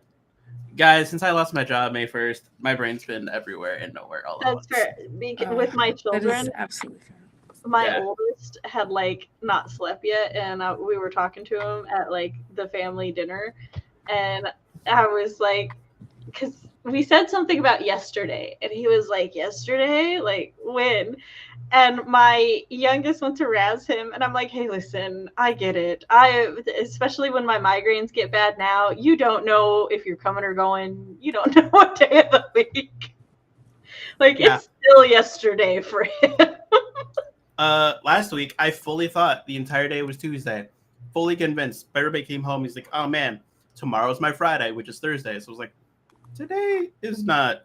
guys, since I lost my job May 1st, my brain's been everywhere and nowhere all at once. That's fair. With my children, that is absolutely fair. My oldest had not slept yet, and we were talking to him at the family dinner, and I was like, because we said something about yesterday, and he was like, yesterday? Like, when? And my youngest went to razz him, and I'm like, hey, listen, I get it. Especially when my migraines get bad now, you don't know if you're coming or going. You don't know what day of the week. It's still yesterday for him. Last week, I fully thought the entire day was Tuesday. Fully convinced. But everybody came home. He's like, oh, man, tomorrow's my Friday, which is Thursday. So I was like, today is not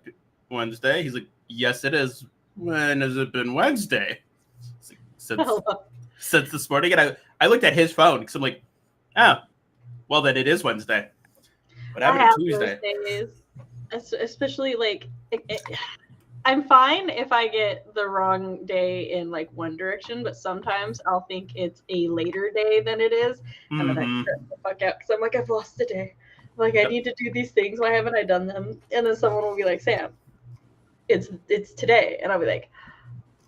Wednesday. He's like, yes, it is. When has it been Wednesday? Since this morning. And I looked at his phone because I'm like, oh, well, then it is Wednesday. What happened to Tuesday? Those days, especially I'm fine if I get the wrong day in one direction, but sometimes I'll think it's a later day than it is, and then I stress the fuck out because I'm like, I've lost a day. I need to do these things. Why haven't I done them? And then someone will be like, Sam, it's today, and I'll be like,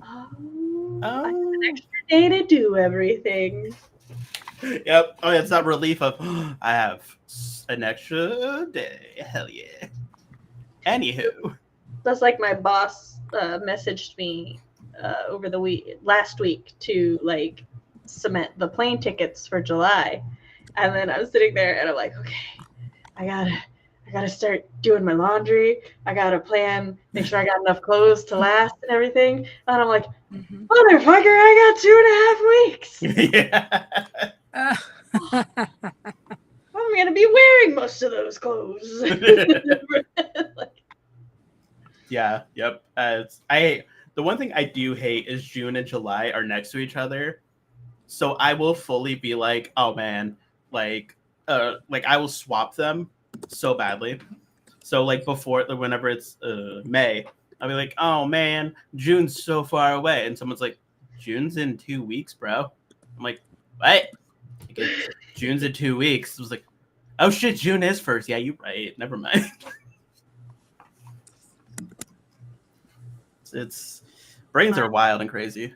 oh. I have an extra day to do everything. Yep. Oh, yeah, it's that relief of I have an extra day. Hell yeah. Anywho. That's my boss messaged me over the last week to cement the plane tickets for July, and then I was sitting there and I'm like, okay, I gotta start doing my laundry. I gotta plan, make sure I got enough clothes to last and everything. And I'm like, motherfucker, I got 2.5 weeks. Yeah. I'm gonna be wearing most of those clothes. Yeah, yep. The one thing I do hate is June and July are next to each other. So I will fully be like, oh man, I will swap them so badly. So before, whenever it's May, I'll be like, oh man, June's so far away. And someone's like, June's in 2 weeks, bro. I'm like, what? June's in 2 weeks. I was like, oh shit, June is first. Yeah, you're right. Never mind. It's brains are wild and crazy.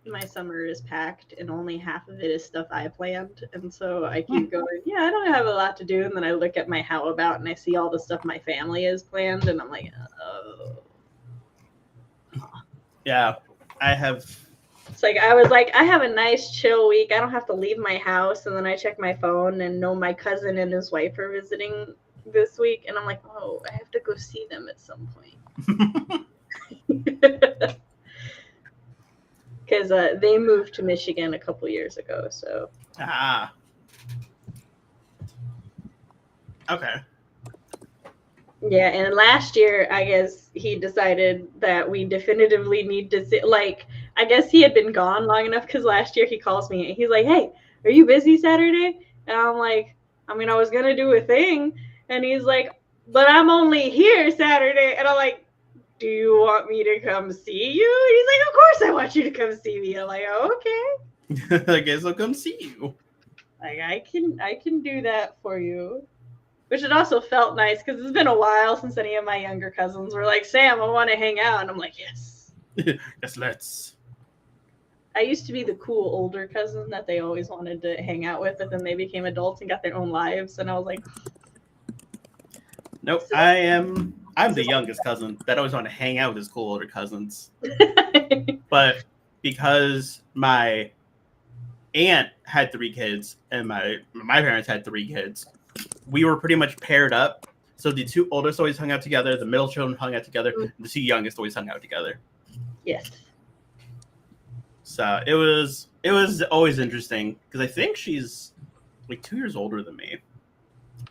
My summer is packed and only half of it is stuff I planned, and so I keep going, yeah, I don't have a lot to do, and then I look at my how about and I see all the stuff my family has planned, and I'm like, oh. Yeah, I have. It's I was like, I have a nice chill week, I don't have to leave my house, and then I check my phone and know my cousin and his wife are visiting this week, and I'm like, oh, I have to go see them at some point. Because they moved to Michigan a couple years ago, so. Okay. Yeah, and last year, I guess he decided that we definitively need to sit. Like, I guess he had been gone long enough because last year he calls me and he's like, "Hey, are you busy Saturday?" And I'm like, "I mean, I was gonna do a thing," and he's like, "But I'm only here Saturday," and I'm like, "Do you want me to come see you?" And he's like, "Of course I want you to come see me." I'm like, oh, "Okay, I guess I'll come see you. like I can do that for you." Which it also felt nice because it's been a while since any of my younger cousins were like, "Sam, I want to hang out." And I'm like, "Yes." Yes, let's. I used to be the cool older cousin that they always wanted to hang out with, but then they became adults and got their own lives. And I was like, Nope, I'm the youngest cousin that always wanted to hang out with his cool older cousins. But because my aunt had 3 kids and my parents had 3 kids, we were pretty much paired up. So the 2 oldest always hung out together, the middle children hung out together, and the 2 youngest always hung out together. yes. So it was always interesting because I think she's like 2 years older than me.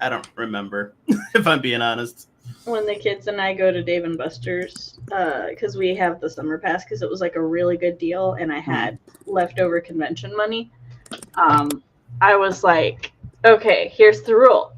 I don't remember if I'm being honest. When the kids and I go to Dave and Buster's, because we have the summer pass, because it was like a really good deal, and I had leftover convention money. I was like, okay, here's the rule: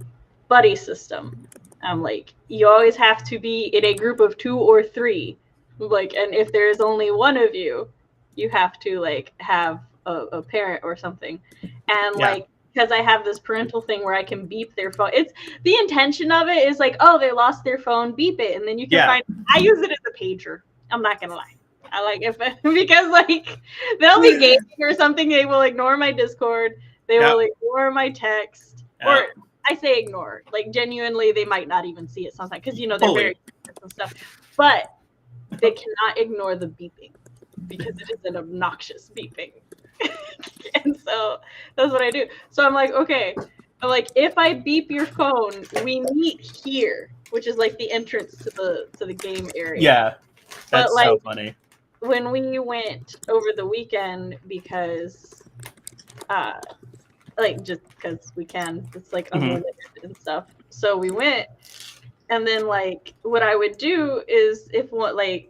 buddy system. I'm like, you always have to be in a group of 2 or 3. Like, and if there's only one of you, you have to like have a parent or something. And like, because I have this parental thing where I can beep their phone. It's the intention of it is like, oh, they lost their phone, beep it, and then you can find. I use it as a pager. I'm not gonna lie. I like if because like they'll be gaming or something, they will ignore my Discord, they will ignore my text, or I say ignore. Like genuinely, they might not even see it sometimes because they're very and stuff, but they cannot ignore the beeping because it is an obnoxious beeping. And so that's what I do. So I'm like, okay, I'm like, if I beep your phone, we meet here, which is like the entrance to the game area. Yeah, that's so funny. When we went over the weekend, because like just because we can, it's like unlimited and stuff. So we went, and then like what I would do is if what like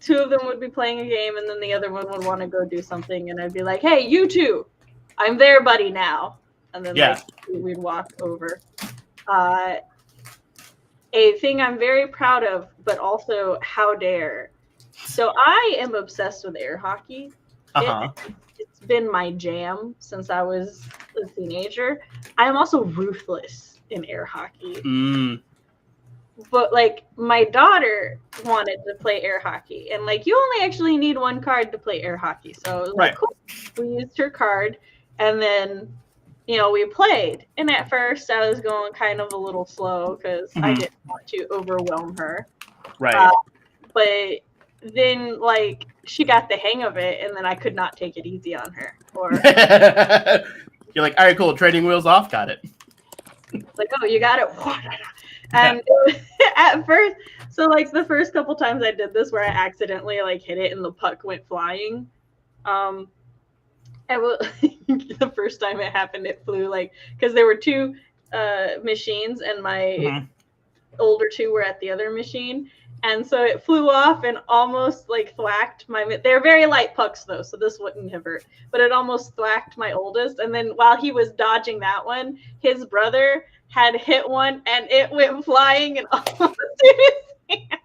2 of them would be playing a game and then the other one would want to go do something, and I'd be like, "Hey, you 2, I'm there, buddy, now." And then like we'd walk over. A thing I'm very proud of, but also how dare. So I am obsessed with air hockey. It's been my jam since I was a teenager. I am also ruthless in air hockey. But like my daughter wanted to play air hockey, and like you only actually need 1 card to play air hockey. So it was like, cool. We used her card, and then we played. And at first I was going kind of a little slow because I didn't want to overwhelm her. Right. But then like she got the hang of it, and then I could not take it easy on her. Or you're like, all right, cool, training wheels off, got it. Like, oh, you got it. And at first, so like the first couple times I did this where I accidentally like hit it and the puck went flying. And the first time it happened, it flew like, because there were 2 machines and my older 2 were at the other machine. And so it flew off and almost like thwacked my, they're very light pucks though, so this wouldn't have hurt, but it almost thwacked my oldest. And then while he was dodging that one, his brother had hit one and it went flying and almost hit his hand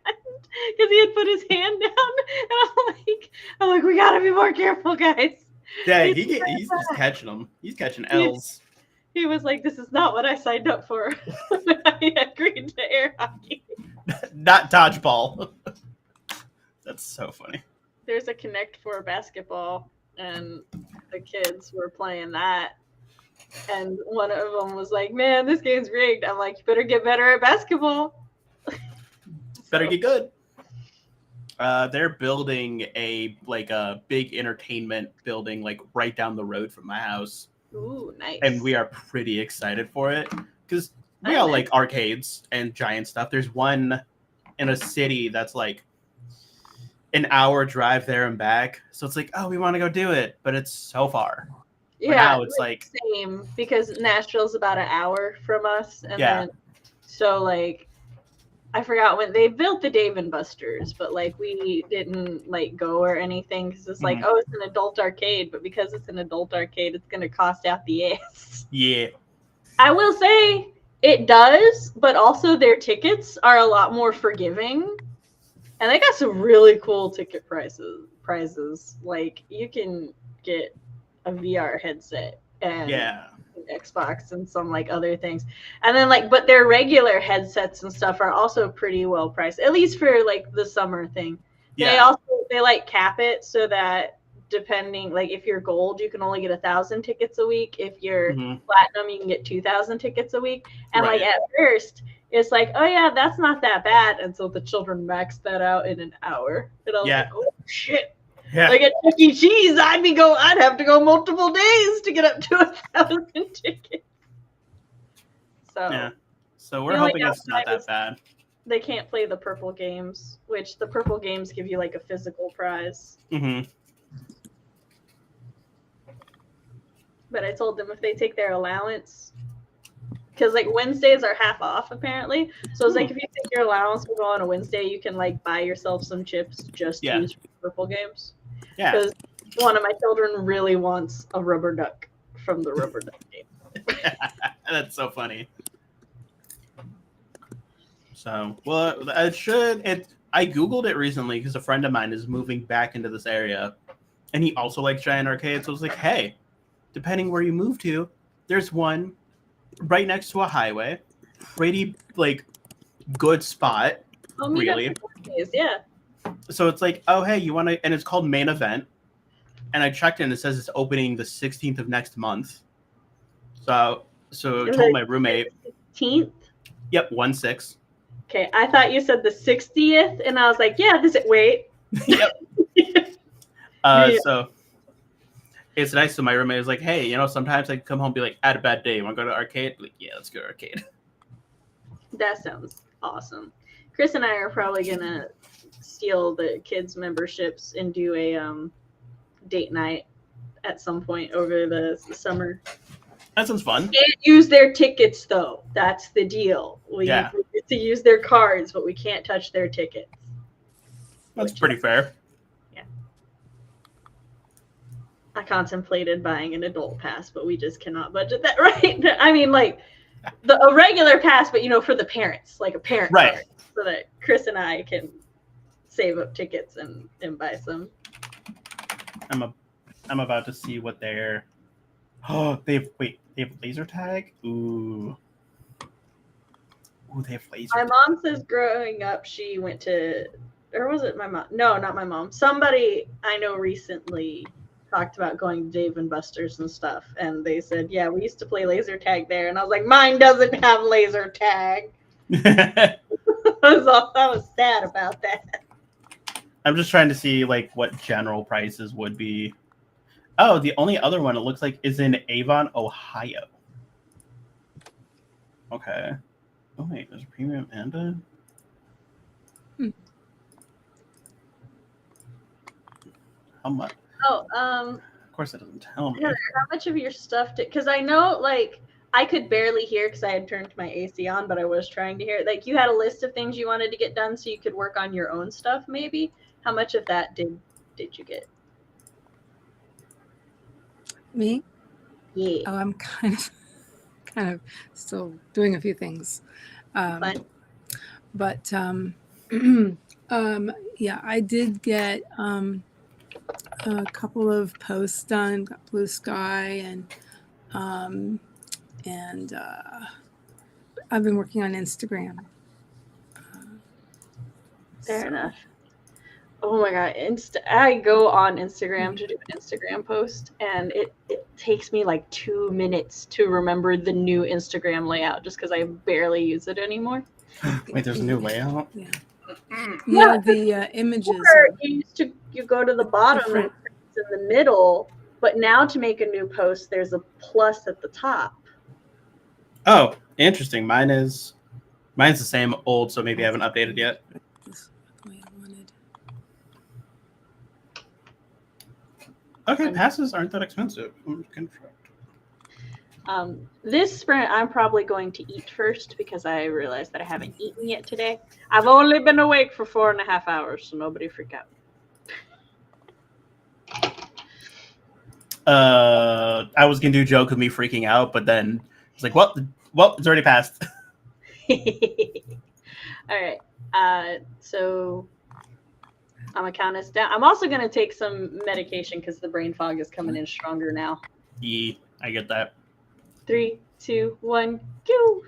because he had put his hand down. And I'm like, we gotta be more careful, guys. Yeah, he's just catching them. He's catching L's. He was like, this is not what I signed up for when I agreed to air hockey. Not dodgeball. That's so funny. There's a Connect 4 basketball, and the kids were playing that. And one of them was like, man, this game's rigged. I'm like, you better get better at basketball. Better get good. They're building a big entertainment building like right down the road from my house. Ooh, nice. And we are pretty excited for it because we all like arcades and giant stuff. There's one in a city that's like an hour drive there and back. So it's like, oh, we want to go do it, but it's so far. Yeah, now it's like same because Nashville's about an hour from us, and then so like I forgot when they built the Dave and Buster's, but like we didn't like go or anything because it's like, oh, it's an adult arcade, but because it's an adult arcade, it's gonna cost out the ass. Yeah. I will say it does, but also their tickets are a lot more forgiving, and they got some really cool ticket prizes. Like you can get a VR headset and Xbox and some like other things, and then like, but their regular headsets and stuff are also pretty well priced, at least for like the summer thing. They like cap it so that depending, like if you're gold, you can only get 1,000 tickets a week. If you're platinum, you can get 2,000 tickets a week. And like at first, it's like, oh yeah, that's not that bad until the children maxed that out in an hour. And I was like, oh shit. Yeah. Like at Chuck E. Cheese, I'd have to go multiple days to get up to 1,000 tickets. So we're hoping it's not that bad. They can't play the purple games, which the purple games give you like a physical prize. But I told them if they take their allowance, because like Wednesdays are half off apparently. So it's like if you take your allowance to go on a Wednesday, you can like buy yourself some chips just to use for purple games. Yeah. Because one of my children really wants a rubber duck from the rubber duck game. That's so funny. So, well, I Googled it recently because a friend of mine is moving back into this area, and he also likes giant arcades. So I was like, hey, depending where you move to, there's one right next to a highway, pretty like good spot. Oh, really? Yeah. So it's like, oh hey, you want to? And it's called Main Event. And I checked and it says it's opening the 16th of next month. So I told my roommate. 16th. Yep, 1/6. Okay, I thought you said the 60th, and I was like, yeah, wait. Yep. So it's nice. So my roommate was like, hey, sometimes I come home and be like, I had a bad day. You want to go to the arcade? Like, yeah, let's go to arcade. That sounds awesome. Chris and I are probably going to steal the kids' memberships and do a date night at some point over the summer. That sounds fun. Can't use their tickets, though. That's the deal. We get to use their cards, but we can't touch their tickets. That's pretty fair. Yeah. I contemplated buying an adult pass, but we just cannot budget that, right? I mean, like, a regular pass, but, for the parents, like a parent card, so that Chris and I can save up tickets and buy some. I'm about to see what they're... Oh, they have laser tag? Ooh, they have laser tag. My mom says growing up she went to, or was it my mom? No, not my mom. Somebody I know recently talked about going to Dave and Buster's and stuff, and they said, yeah, we used to play laser tag there, and I was like, mine doesn't have laser tag. I was sad about that. I'm just trying to see like what general prices would be. Oh, the only other one it looks like is in Avon, Ohio. Okay. Oh wait, there's a premium and a. How much? Oh, Of course, it doesn't tell me. How much of your stuff did? Because I know, like, I could barely hear because I had turned my AC on, but I was trying to hear. Like, you had a list of things you wanted to get done, so you could work on your own stuff. Maybe. How much of that did you get? Me? Yeah. Oh, I'm kind of still doing a few things. But yeah, I did get a couple of posts done, got Blue Sky, and I've been working on Instagram. Fair enough. Oh my god, I go on Instagram to do an Instagram post, and it takes me like 2 minutes to remember the new Instagram layout just because I barely use it anymore. Wait, there's a new layout? Yeah. Yeah, the images. You go to the bottom and it's in the middle, but now to make a new post, there's a plus at the top. Oh, interesting. Mine's the same old, so maybe I haven't updated yet. Okay, passes aren't that expensive. This sprint, I'm probably going to eat first because I realized that I haven't eaten yet today. I've only been awake for 4.5 hours, so nobody freak out. I was gonna do a joke of me freaking out, but then it's like, well, it's already passed. All right. So I'm gonna count us down. I'm also gonna take some medication because the brain fog is coming in stronger now. Yeah, I get that. 3, 2, 1, go!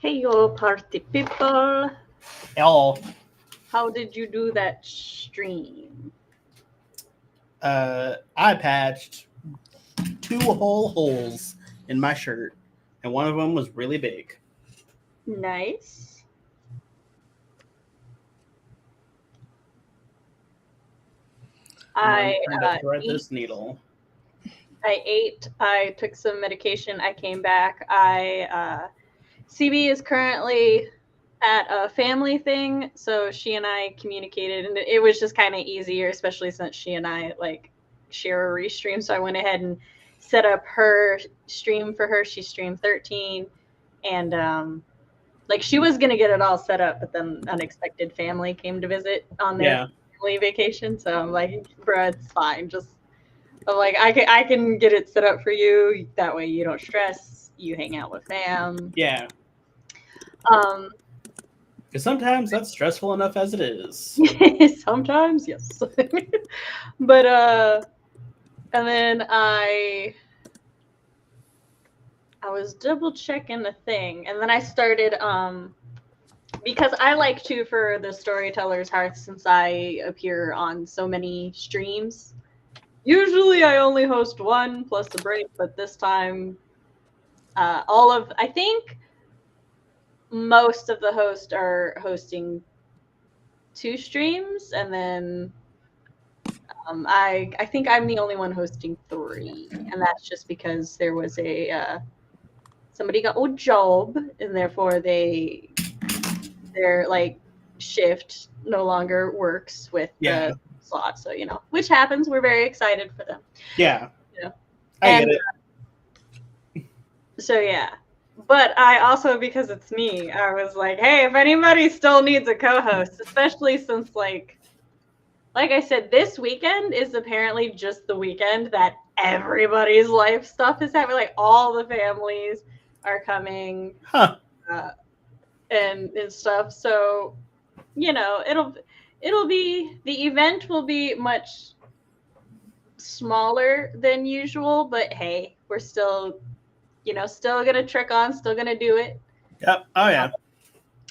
Hey, yo, party people. Y'all, How did you do that stream? I patched 2 whole holes in my shirt, and one of them was really big. Nice. I'm trying to thread this needle. I ate. I took some medication. I came back. CB is currently at a family thing, so she and I communicated, and it was just kind of easier, especially since she and I like share a restream. So I went ahead and set up her stream for her. She streamed 13, and like she was gonna get it all set up, but then unexpected family came to visit on their family vacation. So I'm like, bruh, it's fine. I'm like, I can get it set up for you. That way you don't stress. You hang out with fam. Yeah. Because sometimes that's stressful enough as it is. Sometimes, yes. But and then I was double checking the thing, and then I started because I like to for the Storytellers Hearth, since I appear on so many streams. Usually I only host one plus a break, but this time I think most of the hosts are hosting 2 streams, and then I think I'm the only one hosting 3, and that's just because there was somebody got a job, and therefore their like shift no longer works with the slot. So which happens. We're very excited for them. Yeah, I get it. So yeah. But I also, because it's me, I was like, hey, if anybody still needs a co-host, especially since like I said, this weekend is apparently just the weekend that everybody's life stuff is happening. Like all the families are coming, and stuff. So, it'll be, the event will be much smaller than usual, but hey, we're still gonna trick on, still gonna do it. Yep. Oh yeah.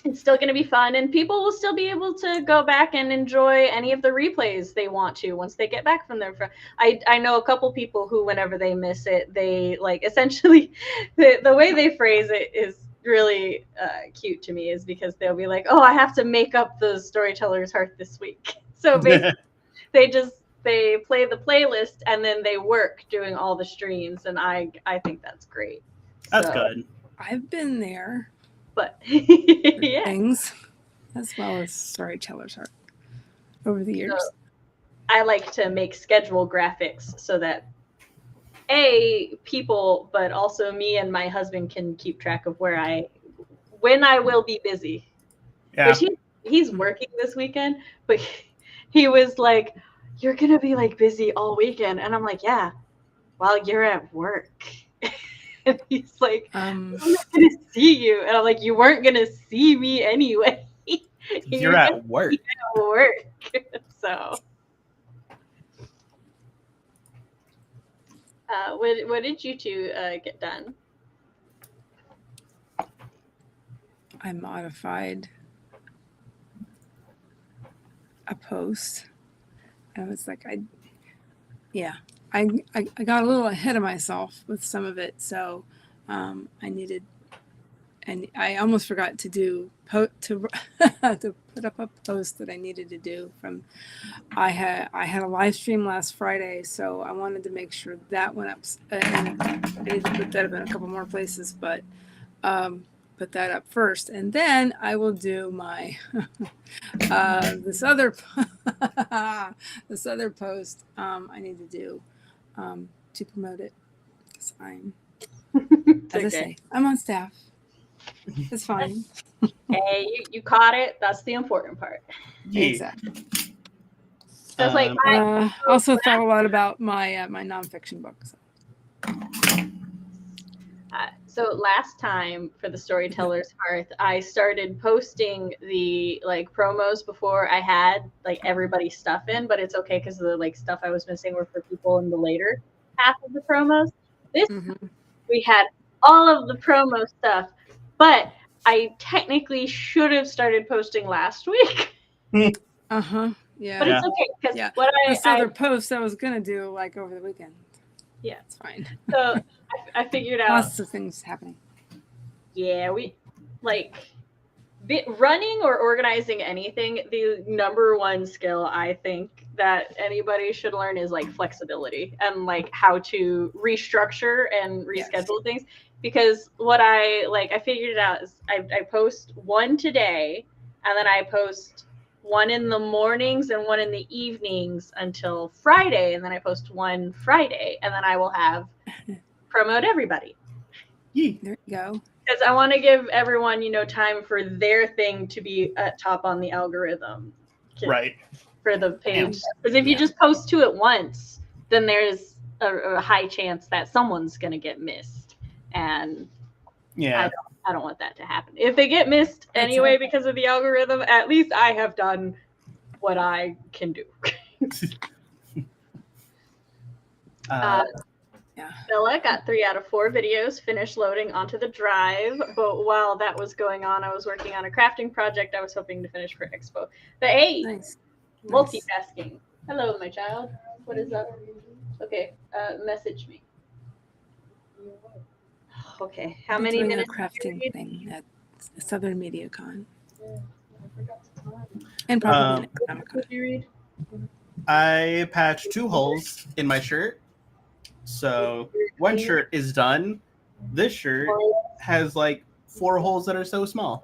It's still going to be fun, and people will still be able to go back and enjoy any of the replays they want to once they get back from their I know a couple people who, whenever they miss it, they like essentially the way they phrase it is really cute to me, is because they'll be like, oh, I have to make up the Storyteller's Hearth this week. So basically they play the playlist and then they work doing all the streams, and I think that's great. That's good. I've been there. But yeah. Things as well as Storytellers Hearth over the years. So I like to make schedule graphics so that people, but also me and my husband can keep track of when I will be busy. Yeah. Which he's working this weekend, but he was like, you're gonna be like busy all weekend, and I'm like, yeah, while you're at work. And he's like, I'm not gonna see you, and I'm like, you weren't gonna see me anyway. You're at work. So, what did you two get done? I modified a post. I was like, I got a little ahead of myself with some of it, so I needed, and I almost forgot to do to put up a post that I needed to do from. I had a live stream last Friday, so I wanted to make sure that went up. And I need to put that up in a couple more places, but put that up first, and then I will do my this other post I need to do to promote it, because I'm as I say, I'm on staff. It's fine. Hey, you caught it. That's the important part. Yeah. Exactly. So it's like I also thought a lot about my my nonfiction books. So last time for the Storytellers Hearth, I started posting the like promos before I had like everybody's stuff in, but it's okay because the like stuff I was missing were for people in the later half of the promos. This we had all of the promo stuff, but I technically should have started posting last week. Yeah. But it's okay because what this other post I was gonna do like over the weekend. Yeah, it's fine. So I figured out lots of things happening. Yeah, we like running or organizing anything. The number one skill I think that anybody should learn is like flexibility and like how to restructure and reschedule things. Because what I figured it out is I post one today, and then I post one in the mornings and one in the evenings until Friday, and then I post one Friday, and then I will have promote everybody. There you go. Because I want to give everyone, time for their thing to be at top on the algorithm. Right. For the page. Because if you just post two at once, then there's a high chance that someone's going to get missed. And I don't want that to happen. If they get missed anyway because of the algorithm, at least I have done what I can do. Bella got 3 out of 4 videos finished loading onto the drive, but while that was going on, I was working on a crafting project I was hoping to finish for Expo. But hey, multitasking. Hello, my child. What is up? Okay, message me. Okay, how many minutes? A crafting thing at Southern MediaCon. And probably What did you read? I patched 2 holes in my shirt. So one shirt is done. This shirt has like 4 holes that are so small,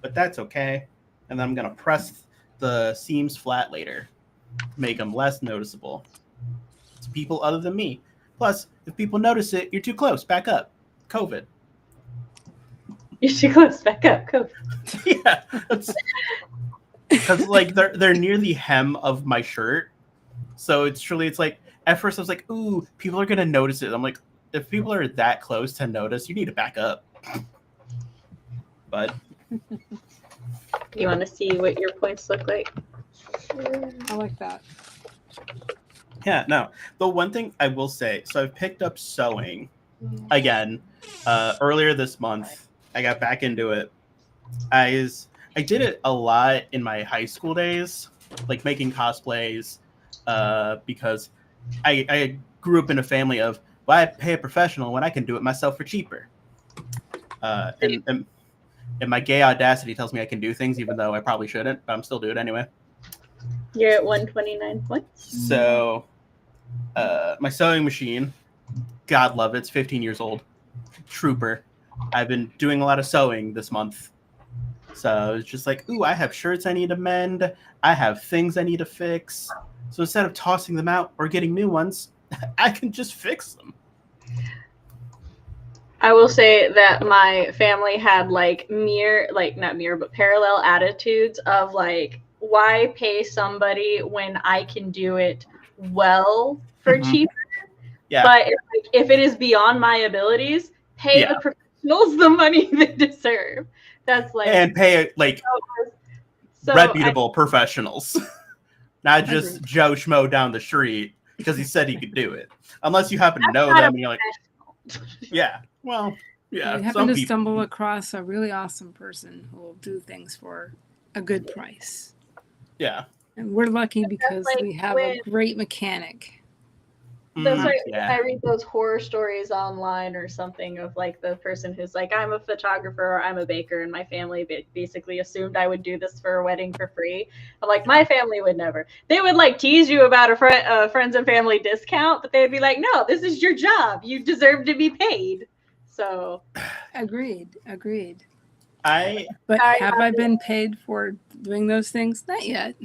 but that's okay. And then I'm gonna press the seams flat later, make them less noticeable to people other than me. Plus, if people notice it, you're too close. Back up. COVID. You're too close. Back up. COVID. Yeah, because like they're near the hem of my shirt, so it's like. At first, I was like, ooh, people are going to notice it. I'm like, if people are that close to notice, you need to back up. But. You want to see what your points look like? I like that. Yeah, no. The one thing I will say, so I've picked up sewing again earlier this month. I got back into it. I did it a lot in my high school days, like making cosplays, because I grew up in a family of, why pay a professional when I can do it myself for cheaper? And my gay audacity tells me I can do things even though I probably shouldn't, but I'm still doing it anyway. You're at 129 points. So my sewing machine, God love it, it's 15 years old. Trooper. I've been doing a lot of sewing this month. So it's just like, ooh, I have shirts I need to mend. I have things I need to fix. So instead of tossing them out or getting new ones, I can just fix them. I will say that my family had not parallel attitudes of like, why pay somebody when I can do it well for cheaper? Yeah. But if it is beyond my abilities, pay the professionals the money they deserve. That's like, and pay like reputable professionals. Not just Joe Schmo down the street because he said he could do it. Unless you happen to know them and you're like, yeah, well, yeah. You happen to stumble across a really awesome person who will do things for a good price. Yeah. And we're lucky because we have a great mechanic. I read those horror stories online or something of like the person who's like, I'm a photographer or I'm a baker, and my family basically assumed I would do this for a wedding for free. I'm like, my family would never. They would like tease you about a friends and family discount, but they'd be like, no, this is your job. You deserve to be paid. So agreed. But have I been paid for doing those things? Not yet.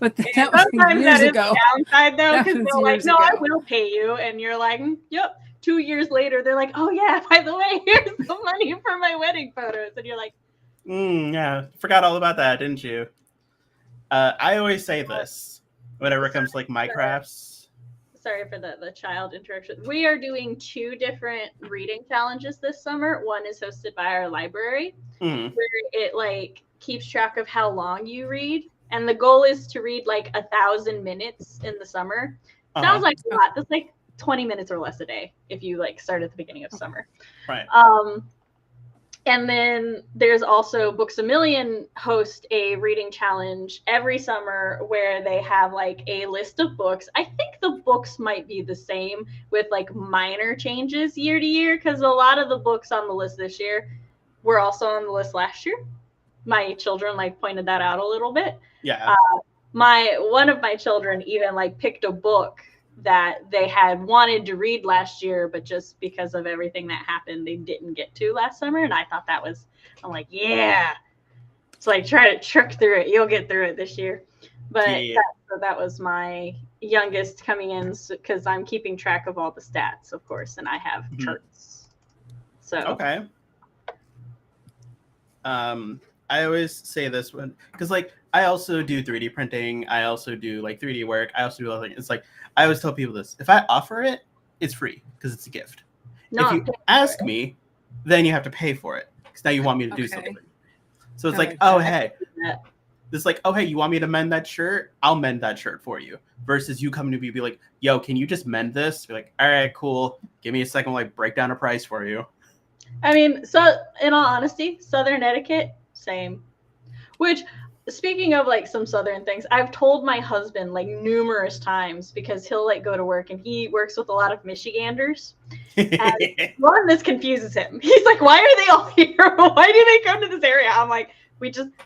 But that was sometimes years that is ago. The downside though, because they're like, no, I will pay you, and you're like, yep. 2 years later, they're like, oh yeah, by the way, here's the money for my wedding photos, and you're like, yeah, forgot all about that, didn't you? I always say this whenever it comes to like my crafts. Sorry for the child interruption. We are doing 2 different reading challenges this summer. One is hosted by our library, where it like keeps track of how long you read. And the goal is to read like 1,000 minutes in the summer. Sounds like a lot. That's like 20 minutes or less a day if you like start at the beginning of summer. Right. And then there's also Books A Million host a reading challenge every summer where they have like a list of books. I think the books might be the same with like minor changes year to year, because a lot of the books on the list this year were also on the list last year. My children like pointed that out a little bit. Yeah. One of my children even like picked a book that they had wanted to read last year, but just because of everything that happened, they didn't get to last summer. And I thought that was, I'm like, yeah, it's like try to trick through it. You'll get through it this year. But Yeah. so that was my youngest coming in, because I'm keeping track of all the stats, of course, and I have charts. So okay. I always say this one because like I also do 3D printing. I also do like 3D work. I also do other things. It's like I always tell people this: if I offer it, it's free because it's a gift. If you ask me, then you have to pay for it because now you want me to do something. So it's like, oh hey, it's like, oh hey, you want me to mend that shirt? I'll mend that shirt for you. Versus you coming to me and be like, yo, can you just mend this? Be like, all right, cool. Give me a second, like break down a price for you. I mean, so in all honesty, Southern etiquette, same. Which, speaking of like some Southern things, I've told my husband like numerous times, because he'll like go to work and he works with a lot of Michiganders. And one, this confuses him. He's like, why are they all here? Why do they come to this area? I'm like,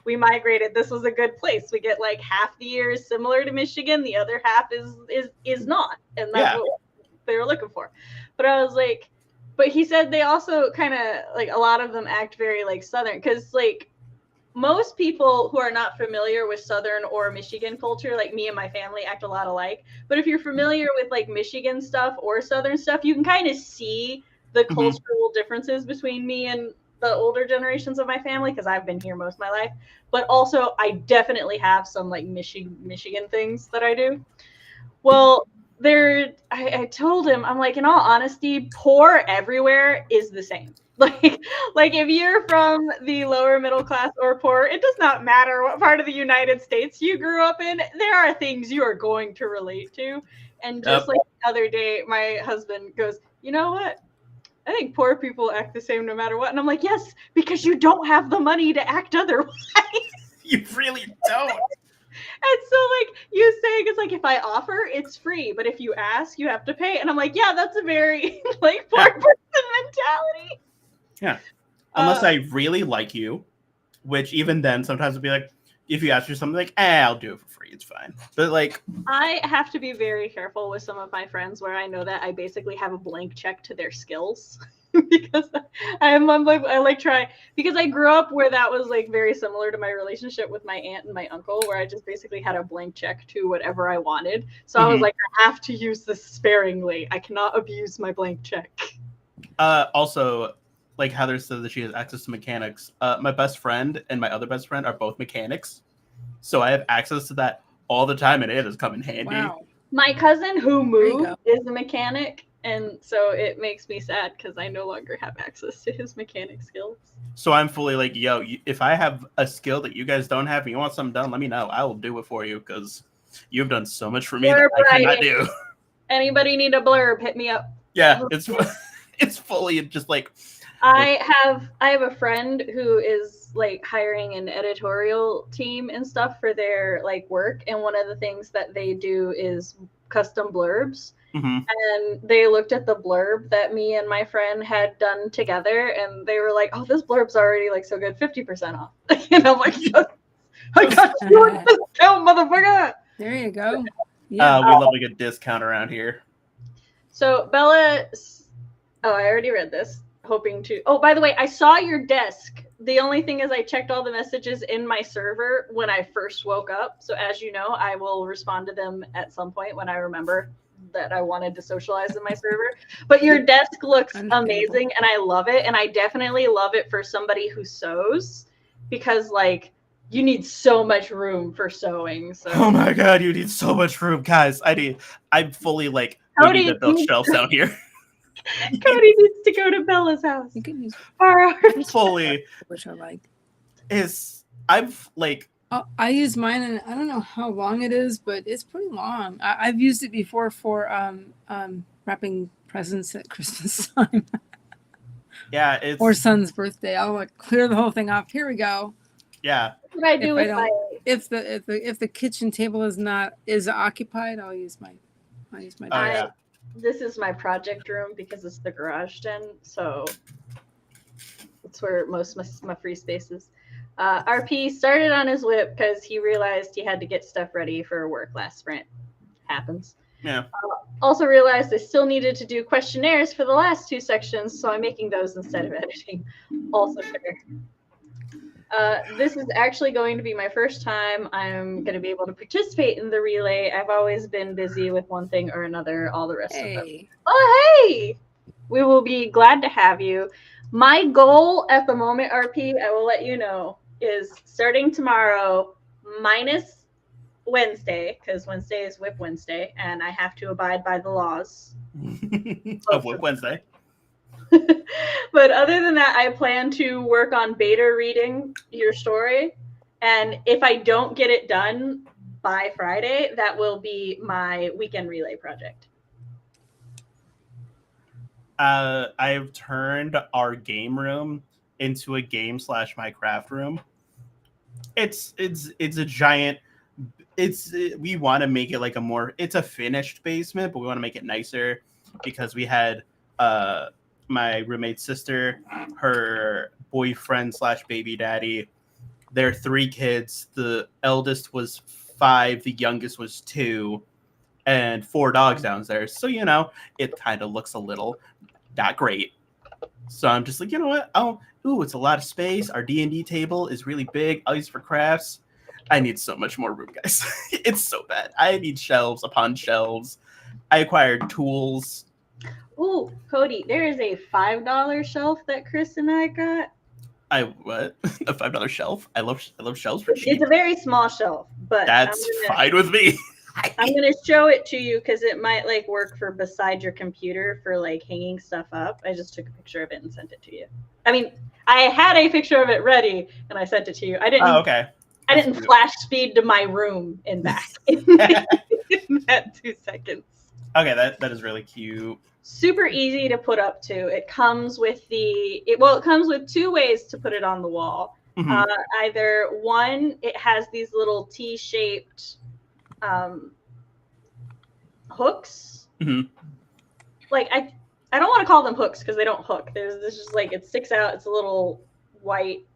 we migrated. This was a good place. We get like half the year is similar to Michigan, the other half is not, and that's what they were looking for. But I was like, but he said they also kind of like a lot of them act very like Southern, because like most people who are not familiar with Southern or Michigan culture, like me and my family, act a lot alike. But if you're familiar with like Michigan stuff or Southern stuff, you can kind of see the cultural differences between me and the older generations of my family, because I've been here most of my life. But also, I definitely have some like Michigan things that I do. Well, I told him, I'm like, in all honesty, poor everywhere is the same. Like if you're from the lower middle class or poor, it does not matter what part of the United States you grew up in. There are things you are going to relate to. And just like the other day, my husband goes, you know what? I think poor people act the same no matter what. And I'm like, yes, because you don't have the money to act otherwise. You really don't. And so, like, you saying it's like, if I offer, it's free. But if you ask, you have to pay. And I'm like, yeah, that's a very, like, poor person mentality. Yeah. Unless I really like you, which even then, sometimes it'll be like, if you ask for something, like, I'll do it for free. It's fine. But, like... I have to be very careful with some of my friends where I know that I basically have a blank check to their skills. Because I try, because I grew up where that was like very similar to my relationship with my aunt and my uncle, where I just basically had a blank check to whatever I wanted. So I was like, I have to use this sparingly. I cannot abuse my blank check. Also, like Heather said that she has access to mechanics. My best friend and my other best friend are both mechanics, so I have access to that all the time, and it has come in handy. Wow. My cousin who moved is a mechanic. And so it makes me sad because I no longer have access to his mechanic skills. So I'm fully like, yo, if I have a skill that you guys don't have and you want something done, let me know. I will do it for you because you've done so much for me that I cannot do. Anybody need a blurb? Hit me up. Yeah, it's fully just like... I have a friend who is like hiring an editorial team and stuff for their like work. And one of the things that they do is custom blurbs. And they looked at the blurb that me and my friend had done together, and they were like, "Oh, this blurb's already like so good, 50% off." And I'm like, "I got you a discount, motherfucker!" There you go. Yeah, we love a good discount around here. So Bella, I already read this. Hoping to. Oh, by the way, I saw your desk. The only thing is, I checked all the messages in my server when I first woke up. So as you know, I will respond to them at some point when I remember that I wanted to socialize in my server. But your desk looks amazing and I love it. And I definitely love it for somebody who sews, because like you need so much room for sewing. So. Oh my God, you need so much room, guys. I'm fully like, we need to build shelves down here. Cody needs to go to Bella's house. You can use fully, which I like. I've like... I use mine, and I don't know how long it is, but it's pretty long. I've used it before for wrapping presents at Christmas time. Yeah, it's or son's birthday. I'll like clear the whole thing off. Here we go. yeah. What I do If I with don't, my if the kitchen table is occupied, I'll use my Oh desk. yeah. this is my project room because it's the garage den, so it's where most of my free space is. RP started on his whip because he realized he had to get stuff ready for work last sprint. Happens. Yeah. Also realized I still needed to do questionnaires for the last 2 sections, so I'm making those instead of editing. Also fair. This is actually going to be my first time I'm going to be able to participate in the relay. I've always been busy with one thing or another, all the rest of them. Hey, Oh, hey! We will be glad to have you. My goal at the moment, RP, I will let you know, is starting tomorrow minus Wednesday, because Wednesday is Whip Wednesday, and I have to abide by the laws. Of Whip Wednesday. But other than that, I plan to work on beta reading your story. And if I don't get it done by Friday, that will be my weekend relay project. I've turned our game room into a game / Minecraft room. It's a giant. We want to make it like it's a finished basement, but we want to make it nicer because we had my roommate's sister, her boyfriend / baby daddy, their 3 kids. The eldest was 5, the youngest was 2, and 4 dogs downstairs. So it kind of looks a little not great. So I'm just like, you know what? It's a lot of space. Our D&D table is really big. I'll use it for crafts. I need so much more room, guys. It's so bad. I need shelves upon shelves. I acquired tools. Ooh, Cody, there is a $5 shelf that Chris and I got. What? A $5 shelf? I love shelves for cheap. It's a very small shelf, but That's fine with me. I'm gonna show it to you because it might like work for beside your computer for like hanging stuff up. I just took a picture of it and sent it to you. I mean, I had a picture of it ready and I sent it to you. I didn't. Oh, okay. I didn't flash speed to my room and back in that 2 seconds. Okay, that is really cute. Super easy to put up to. It comes with it comes with 2 ways to put it on the wall. Mm-hmm. Either one, it has these little T-shaped hooks. Mm-hmm. Like I don't want to call them hooks because they don't hook. There's just like it sticks out. It's a little white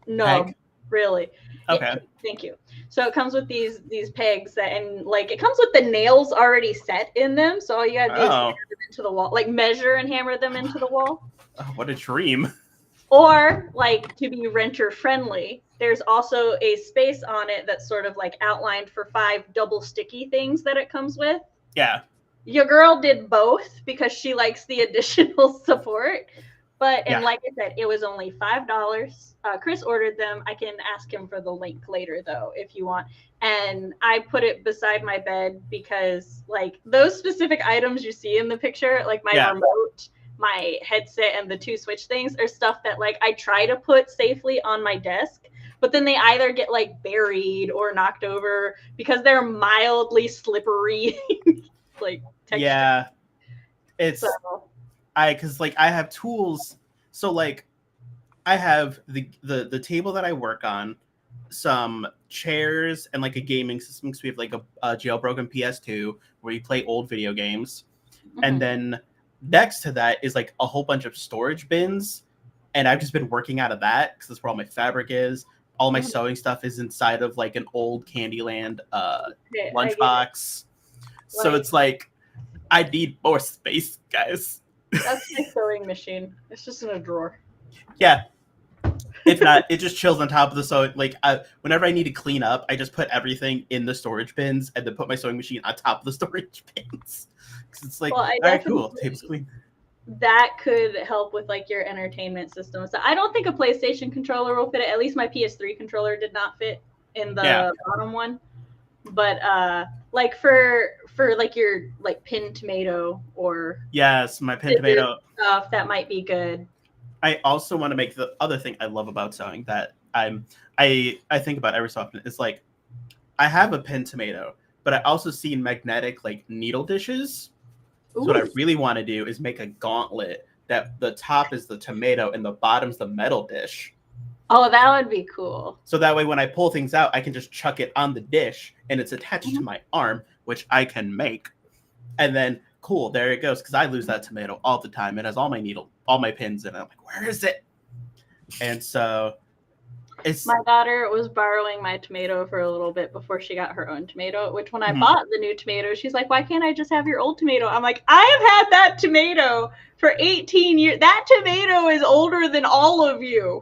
nub, peg. Really. Okay. Yeah, thank you. So it comes with these pegs and like it comes with the nails already set in them. So all you gotta do is hammer them into the wall, like measure and hammer them into the wall. Oh, what a dream. Or like to be renter friendly, there's also a space on it that's sort of like outlined for 5 double sticky things that it comes with. Yeah. Your girl did both because she likes the additional support. And like I said, it was only $5. Chris ordered them. I can ask him for the link later, though, if you want. And I put it beside my bed because, like, those specific items you see in the picture, like my remote, my headset, and the 2 switch things, are stuff that, like, I try to put safely on my desk. But then they either get, like, buried or knocked over because they're mildly slippery, like, texture. Yeah. It's... because like I have tools, so like I have the table that I work on, some chairs, and like a gaming system because we have like a jailbroken PS2 where you play old video games. Mm-hmm. And then next to that is like a whole bunch of storage bins, and I've just been working out of that because that's where all my fabric is. All my sewing stuff is inside of like an old Candyland lunchbox. So it's like I need more space, guys. That's my sewing machine. It's just in a drawer. Yeah. If not, it just chills on top of the sewing. Like, whenever I need to clean up, I just put everything in the storage bins and then put my sewing machine on top of the storage bins. Because it's like, all right, cool, table's clean. That could help with like your entertainment system. So I don't think a PlayStation controller will fit it. At least my PS3 controller did not fit in the bottom one. But like for like your like pinned tomato or my pinned tomato stuff, that might be good. I also want to make the other thing I love about sewing that I think about every so often is like I have a pinned tomato, but I also see magnetic like needle dishes. Ooh. So what I really want to do is make a gauntlet that the top is the tomato and the bottom's the metal dish. Oh, that would be cool. So that way, when I pull things out, I can just chuck it on the dish, and it's attached to my arm, which I can make. And then, cool, there it goes. Because I lose that tomato all the time. It has all my pins in it. I'm like, where is it? And so, my daughter was borrowing my tomato for a little bit before she got her own tomato. Which when I bought the new tomato, she's like, "Why can't I just have your old tomato?" I'm like, "I have had that tomato for 18 years. That tomato is older than all of you."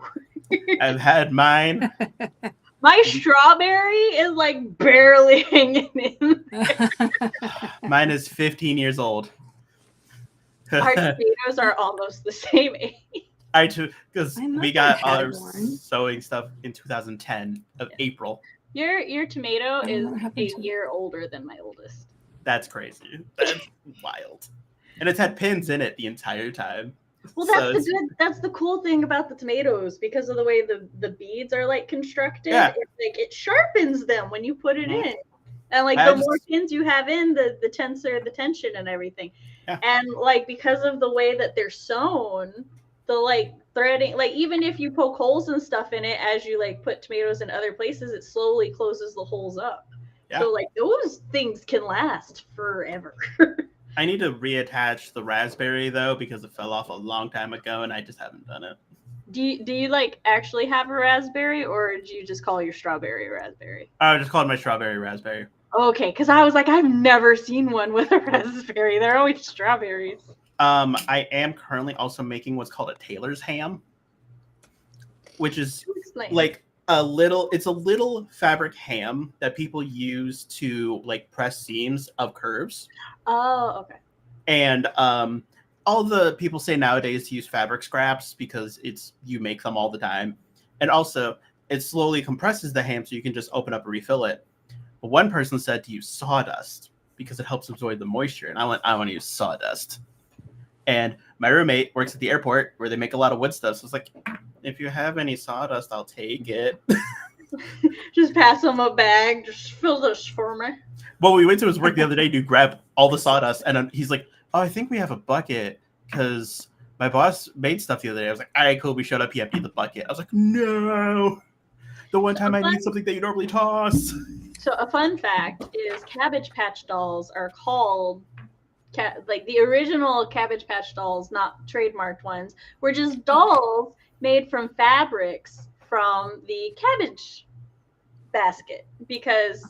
I've had mine. My strawberry is like barely hanging in there. Mine is 15 years old. Our tomatoes are almost the same age. Because we got our sewing stuff in 2010 of April. Your tomato is a year older than my oldest. That's crazy. That's wild. And it's had pins in it the entire time. Well, that's the cool thing about the tomatoes, because of the way the beads are like constructed. Yeah. It sharpens them when you put it in. And like the more pins you have in, the tenser the tension and everything. Yeah. And like because of the way that they're sewn, the like threading, like even if you poke holes and stuff in it as you like put tomatoes in other places, it slowly closes the holes up. Yeah. So like those things can last forever. I need to reattach the raspberry though, because it fell off a long time ago and I just haven't done it. Do you like actually have a raspberry, or do you just call your strawberry raspberry? I just called my strawberry raspberry. Okay, because I was like, I've never seen one with a raspberry. They're always strawberries. I am currently also making what's called a tailor's ham, which is like it's a little fabric ham that people use to like press seams of curves. Oh, okay. And all the people say nowadays to use fabric scraps because you make them all the time. And also it slowly compresses the ham so you can just open up and refill it. But one person said to use sawdust because it helps absorb the moisture. And I want to use sawdust. And my roommate works at the airport where they make a lot of wood stuff. So it's like, if you have any sawdust, I'll take it. Just pass him a bag. Just fill this for me. Well, we went to his work the other day to grab all the sawdust. And he's like, oh, I think we have a bucket because my boss made stuff the other day. I was like, all right, cool. We showed up. He emptied the bucket. I was like, no. The one time I need something that you normally toss. So a fun fact is Cabbage Patch dolls are called like the original Cabbage Patch dolls, not trademarked ones, were just dolls made from fabrics from the cabbage basket, because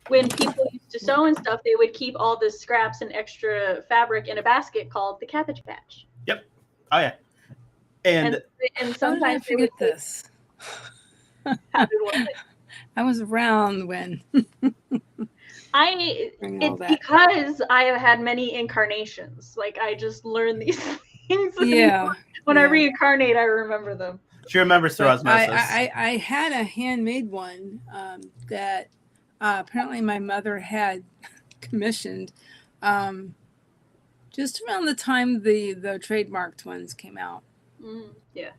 when people used to sew and stuff, they would keep all the scraps and extra fabric in a basket called the Cabbage Patch. Yep. Oh yeah. And sometimes they would this. I was around when. It's because I have had many incarnations. Like I just learned these things. Yeah. When I reincarnate, I remember them. She remembers through osmosis. I had a handmade one that apparently my mother had commissioned just around the time the trademarked ones came out. Yeah.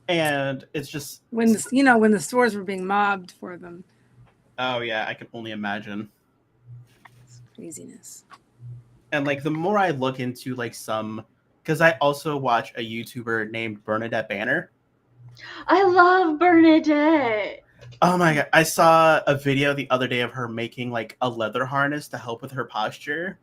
And it's just when the stores were being mobbed for them. Oh yeah, I can only imagine. It's craziness. And like the more I look into like because I also watch a YouTuber named Bernadette Banner. I love Bernadette. Oh my god. I saw a video the other day of her making like a leather harness to help with her posture.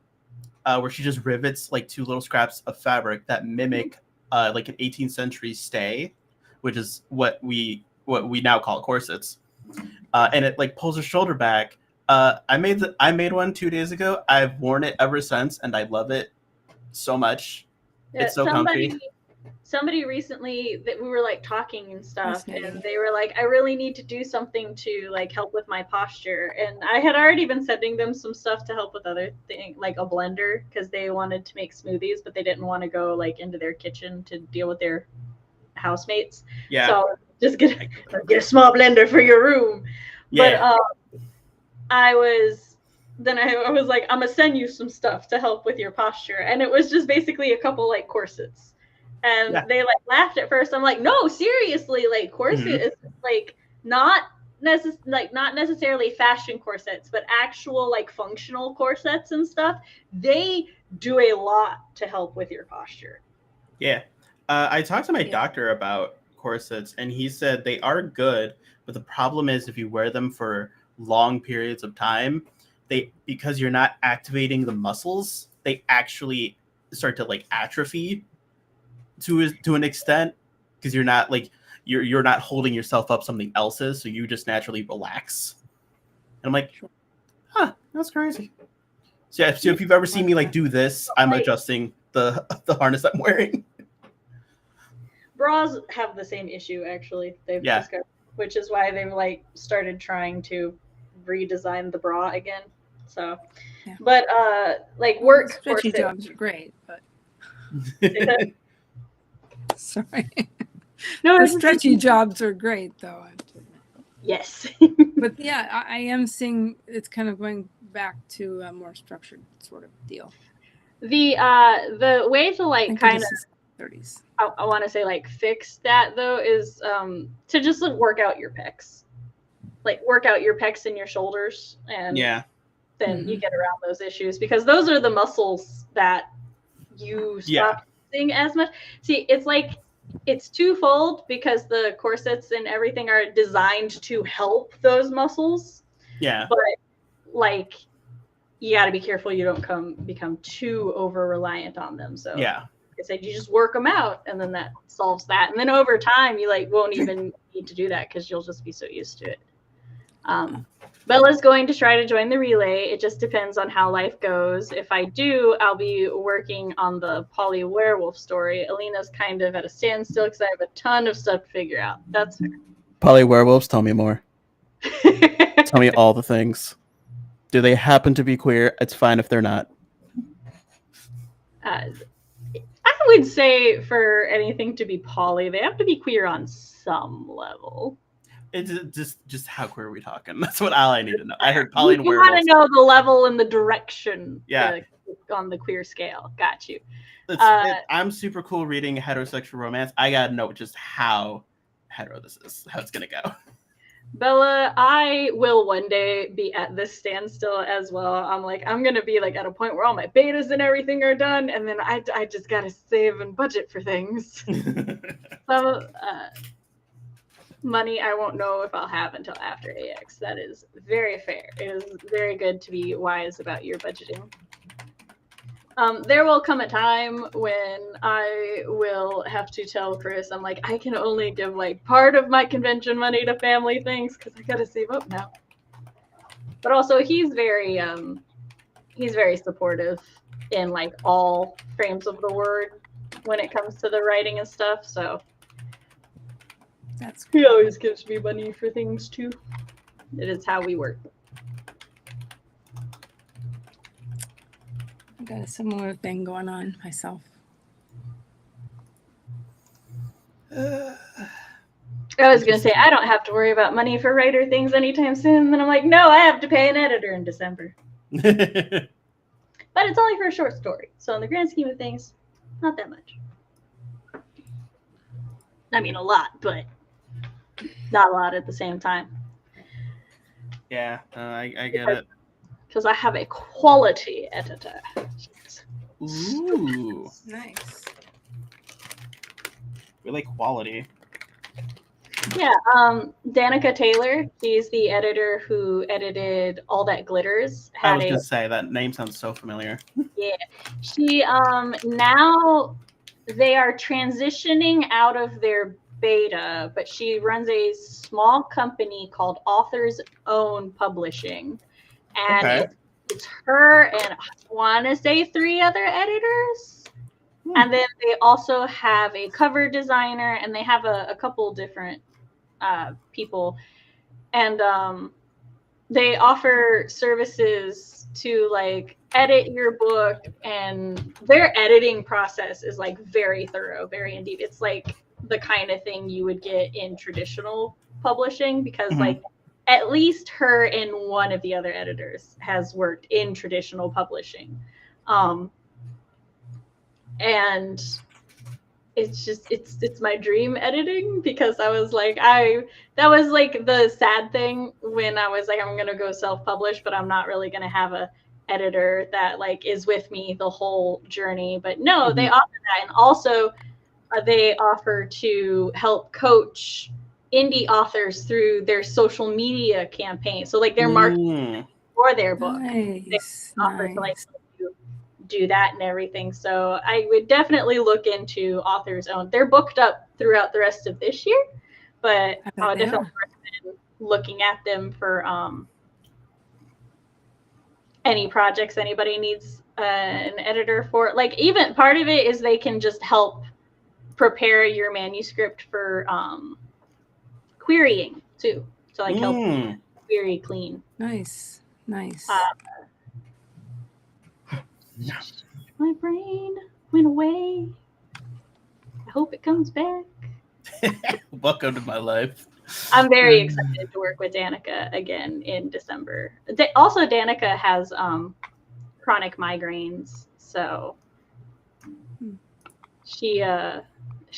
Where she just rivets like two little scraps of fabric that mimic like an 18th century stay, which is what we now call corsets. And it like pulls her shoulder back. I made one 2 days ago. I've worn it ever since, and I love it so much. Yeah, it's so comfy. Somebody recently that we were like talking and stuff, and they were like, I really need to do something to like help with my posture. And I had already been sending them some stuff to help with other things, like a blender, because they wanted to make smoothies, but they didn't want to go like into their kitchen to deal with their housemates. Yeah. So just get a small blender for your room. Yeah. But I was like, I'm gonna send you some stuff to help with your posture, and it was just basically a couple like corsets, and they like laughed at first. I'm like, no, seriously, like corset is like not necessarily fashion corsets, but actual like functional corsets and stuff. They do a lot to help with your posture. Yeah. I talked to my doctor about corsets, and he said they are good, but the problem is if you wear them for long periods of time, because you're not activating the muscles, they actually start to like atrophy to an extent, because you're not like you're not holding yourself up something else's, so you just naturally relax. And I'm like, huh, that's crazy. So, yeah, so if you've ever seen me like do this, I'm adjusting the harness I'm wearing. Bras have the same issue, actually. They've discovered, which is why they've like started trying to redesign the bra again. So, but like work stretchy jobs are great, but sorry. No, the stretchy jobs are great, though. Yes, but yeah, I am seeing it's kind of going back to a more structured sort of deal. The way to like kind of 30s. I want to say like fix that though is to just like work out your pecs, like work out your pecs and your shoulders, and then you get around those issues, because those are the muscles that you stop using as much. See, it's like it's twofold, because the corsets and everything are designed to help those muscles. Yeah, but like you got to be careful you don't become too over reliant on them. So I said, you just work them out, and then that solves that. And then over time, you like won't even need to do that, because you'll just be so used to it. Bella's going to try to join the relay. It just depends on how life goes. If I do, I'll be working on the Polly werewolf story. Alina's kind of at a standstill because I have a ton of stuff to figure out. That's fair. Polly werewolves, tell me more. Tell me all the things. Do they happen to be queer? It's fine if they're not. I would say for anything to be poly, they have to be queer on some level. It's just how queer are we talking? That's all I need to know. I heard poly and werewolves. You want to know the level and the direction on the queer scale. Got you. I'm super cool reading heterosexual romance. I gotta know just how hetero this is, how it's gonna go. Bella, I will one day be at this standstill as well. I'm gonna be like at a point where all my betas and everything are done, and then I just gotta save and budget for things. So money I won't know if I'll have until after AX. That is very fair. It is very good to be wise about your budgeting. There will come a time when I will have to tell Chris, I'm like, I can only give like part of my convention money to family things because I gotta save up now. But also he's very supportive in like all frames of the word when it comes to the writing and stuff. So he always gives me money for things too. It is how we work. I've got a similar thing going on myself. I was going to say, I don't have to worry about money for writer things anytime soon. And then I'm like, no, I have to pay an editor in December. But it's only for a short story. So in the grand scheme of things, not that much. I mean, a lot, but not a lot at the same time. Yeah, I get it. Because I have a quality editor. Ooh. Nice. Really quality. Yeah, Danica Taylor, she's the editor who edited All That Glitters. I was going to say, that name sounds so familiar. Yeah. She, now they are transitioning out of their beta, but she runs a small company called Authors Own Publishing. And it's her and I want to say 3 other editors. And then they also have a cover designer, and they have a couple different people. And they offer services to like edit your book, and their editing process is like very thorough, very in deep. It's like the kind of thing you would get in traditional publishing, because like at least her and one of the other editors has worked in traditional publishing. And it's just, it's my dream editing, because I was like, that was like the sad thing when I was like, I'm going to go self-publish, but I'm not really going to have a editor that like is with me the whole journey. But no, they offer that, and also they offer to help coach indie authors through their social media campaign. So like they're marketing for their book. Nice. They offer to like do that and everything. So I would definitely look into Author's Own. They're booked up throughout the rest of this year, but I would definitely recommend looking at them for any projects anybody needs an editor for. Like even part of it is they can just help prepare your manuscript for querying too. So like help query clean. Nice. My brain went away. I hope it comes back. Welcome to my life. I'm very excited to work with Danica again in December. Also, Danica has chronic migraines, so she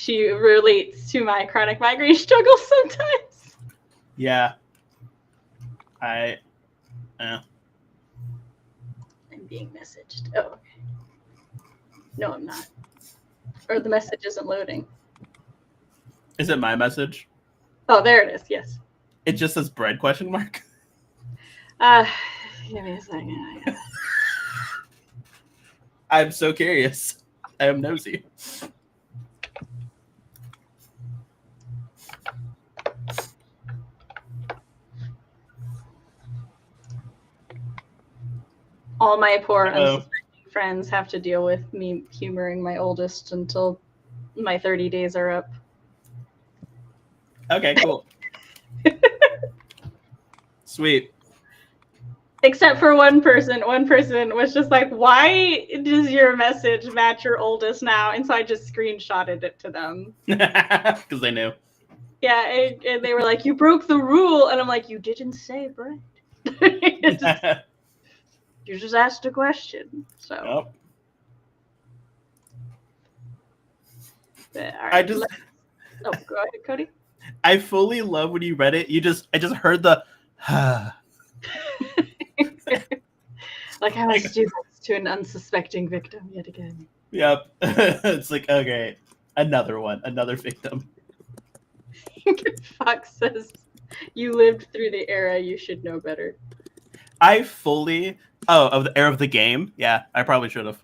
relates to my chronic migraine struggle sometimes. Yeah. I'm being messaged. Oh, okay. No, I'm not. Or the message isn't loading. Is it my message? Oh, there it is. Yes. It just says bread ? Give me a second. I'm so curious. I am nosy. All my poor unsuspecting friends have to deal with me humoring my oldest until my 30 days are up. Okay, cool. Sweet. Except for one person. One person was just like, why does your message match your oldest now? And so I just screenshotted it to them. Because they knew. Yeah, and they were like, you broke the rule. And I'm like, you didn't say bread. You just asked a question. So. Oh. But, all right, go ahead, Cody. I fully love when you read it. I just heard the like I must do this to an unsuspecting victim yet again. Yep. It's like, okay, another victim. Fox says, you lived through the era, you should know better. Of the era of the game. Yeah, I probably should have.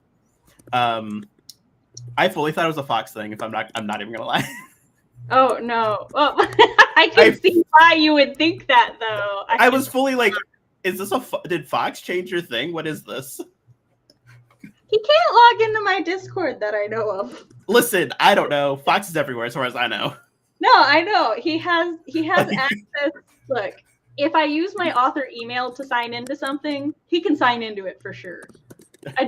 I fully thought it was a Fox thing. I'm not even gonna lie. Oh no! Well, I can see why you would think that, though. I was fully like, "Is this did Fox change your thing? What is this?" He can't log into my Discord that I know of. Listen, I don't know. Fox is everywhere, as far as I know. No, I know he has access. Look, if I use my author email to sign into something, he can sign into it for sure. I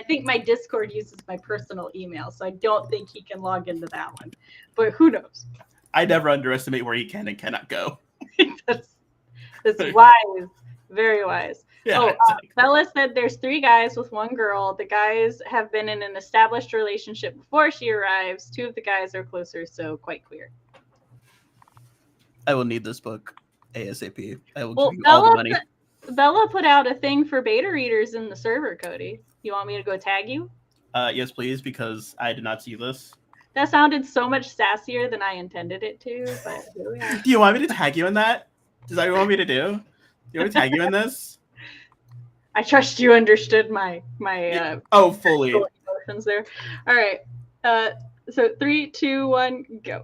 think my Discord uses my personal email, so I don't think he can log into that one. But who knows? I never underestimate where he can and cannot go. That's wise, very wise. Yeah, exactly. Bella said there's 3 guys with 1 girl. The guys have been in an established relationship before she arrives. 2 of the guys are closer, so quite queer. I will need this book ASAP. I will give you all the money. Bella put out a thing for beta readers in the server, Cody. You want me to go tag you? Yes, please, because I did not see this. That sounded so much sassier than I intended it to, but here we are. Do you want me to tag you in that? Is that what you want me to do? Do you want me to tag you in this? I trust you understood my fully emotions there. All right. So 3, 2, 1, go.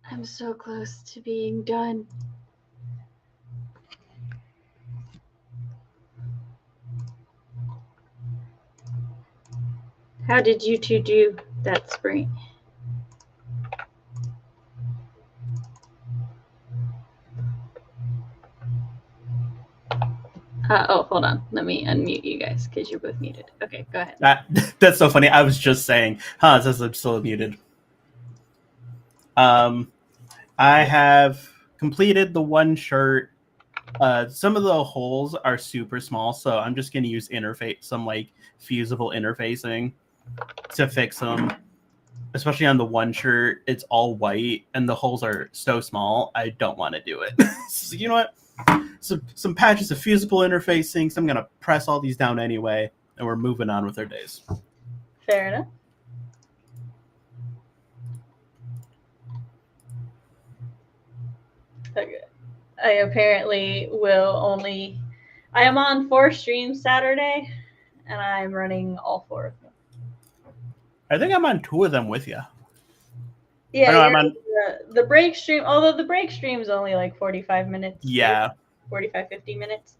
I'm so close to being done. How did you two do that spring? Hold on. Let me unmute you guys because you're both muted. Okay, go ahead. That's so funny. I was just saying, it says I'm still muted. I have completed the one shirt. Some of the holes are super small, so I'm just going to use some like fusible interfacing to fix them. Especially on the one shirt, it's all white and the holes are so small. I don't want to do it. So you know what? Some patches of fusible interfacing. So I'm going to press all these down anyway, and we're moving on with our days. Fair enough. Okay. I apparently will only. I am on 4 streams Saturday, and I'm running all 4 of them. I think I'm on 2 of them with you. Yeah, you're on the break stream. Although the break stream is only like 45 minutes. Yeah. 45, 50 minutes.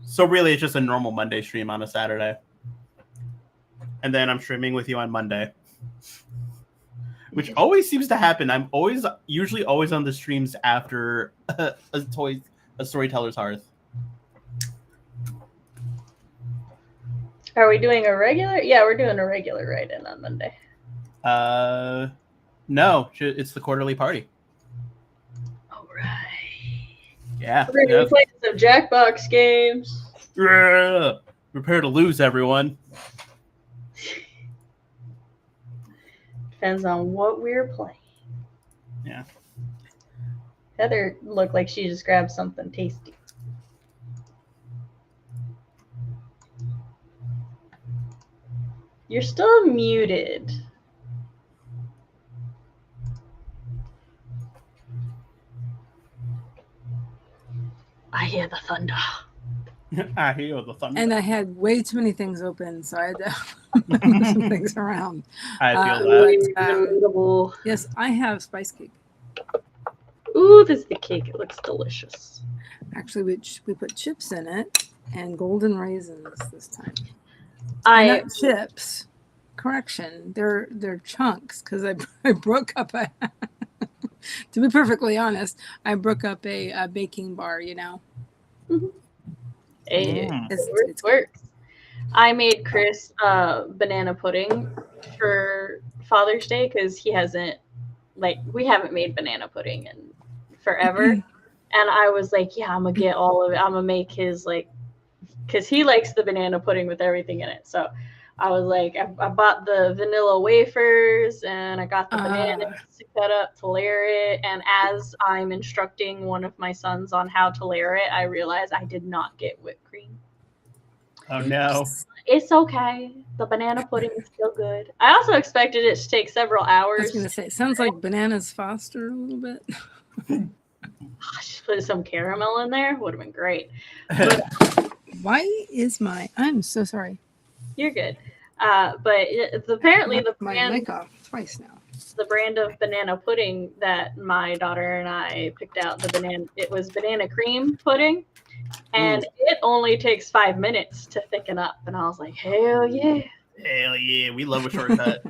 So really, it's just a normal Monday stream on a Saturday. And then I'm streaming with you on Monday. Which always seems to happen. I'm usually always on the streams after a Storytellers Hearth. Are we doing a regular? Yeah, we're doing a regular write-in on Monday. No, it's the quarterly party. All right. Yeah. We're going to be playing some Jackbox games. Prepare to lose, everyone. Depends on what we're playing. Yeah. Heather looked like she just grabbed something tasty. You're still muted. I hear the thunder. I hear the thunder. And I had way too many things open, so I had to move some things around. I feel that. But, yes, I have spice cake. Ooh, this is the cake. It looks delicious. Actually, we put chips in it and golden raisins this time. Not chips. Correction, they're chunks because I broke up a. To be perfectly honest, I broke up a baking bar. You know. Mm-hmm. It works. I made Chris banana pudding for Father's Day because he hasn't we haven't made banana pudding in forever. And I was like, yeah, I'm gonna get all of it. I'm gonna make his because he likes the banana pudding with everything in it. So I was like, I bought the vanilla wafers and I got the bananas to cut up to layer it. And as I'm instructing one of my sons on how to layer it, I realized I did not get whipped cream. Oh no. It's okay. The banana pudding is still good. I also expected it to take several hours. I was going to say, it sounds like Bananas Foster a little bit. Just put some caramel in there. Would have been great. Why is I'm so sorry. You're good. But apparently the brand mic off twice now. The brand of banana pudding that my daughter and I picked out, it was banana cream pudding, and it only takes 5 minutes to thicken up. And I was like, hell yeah. Hell yeah, we love a shortcut.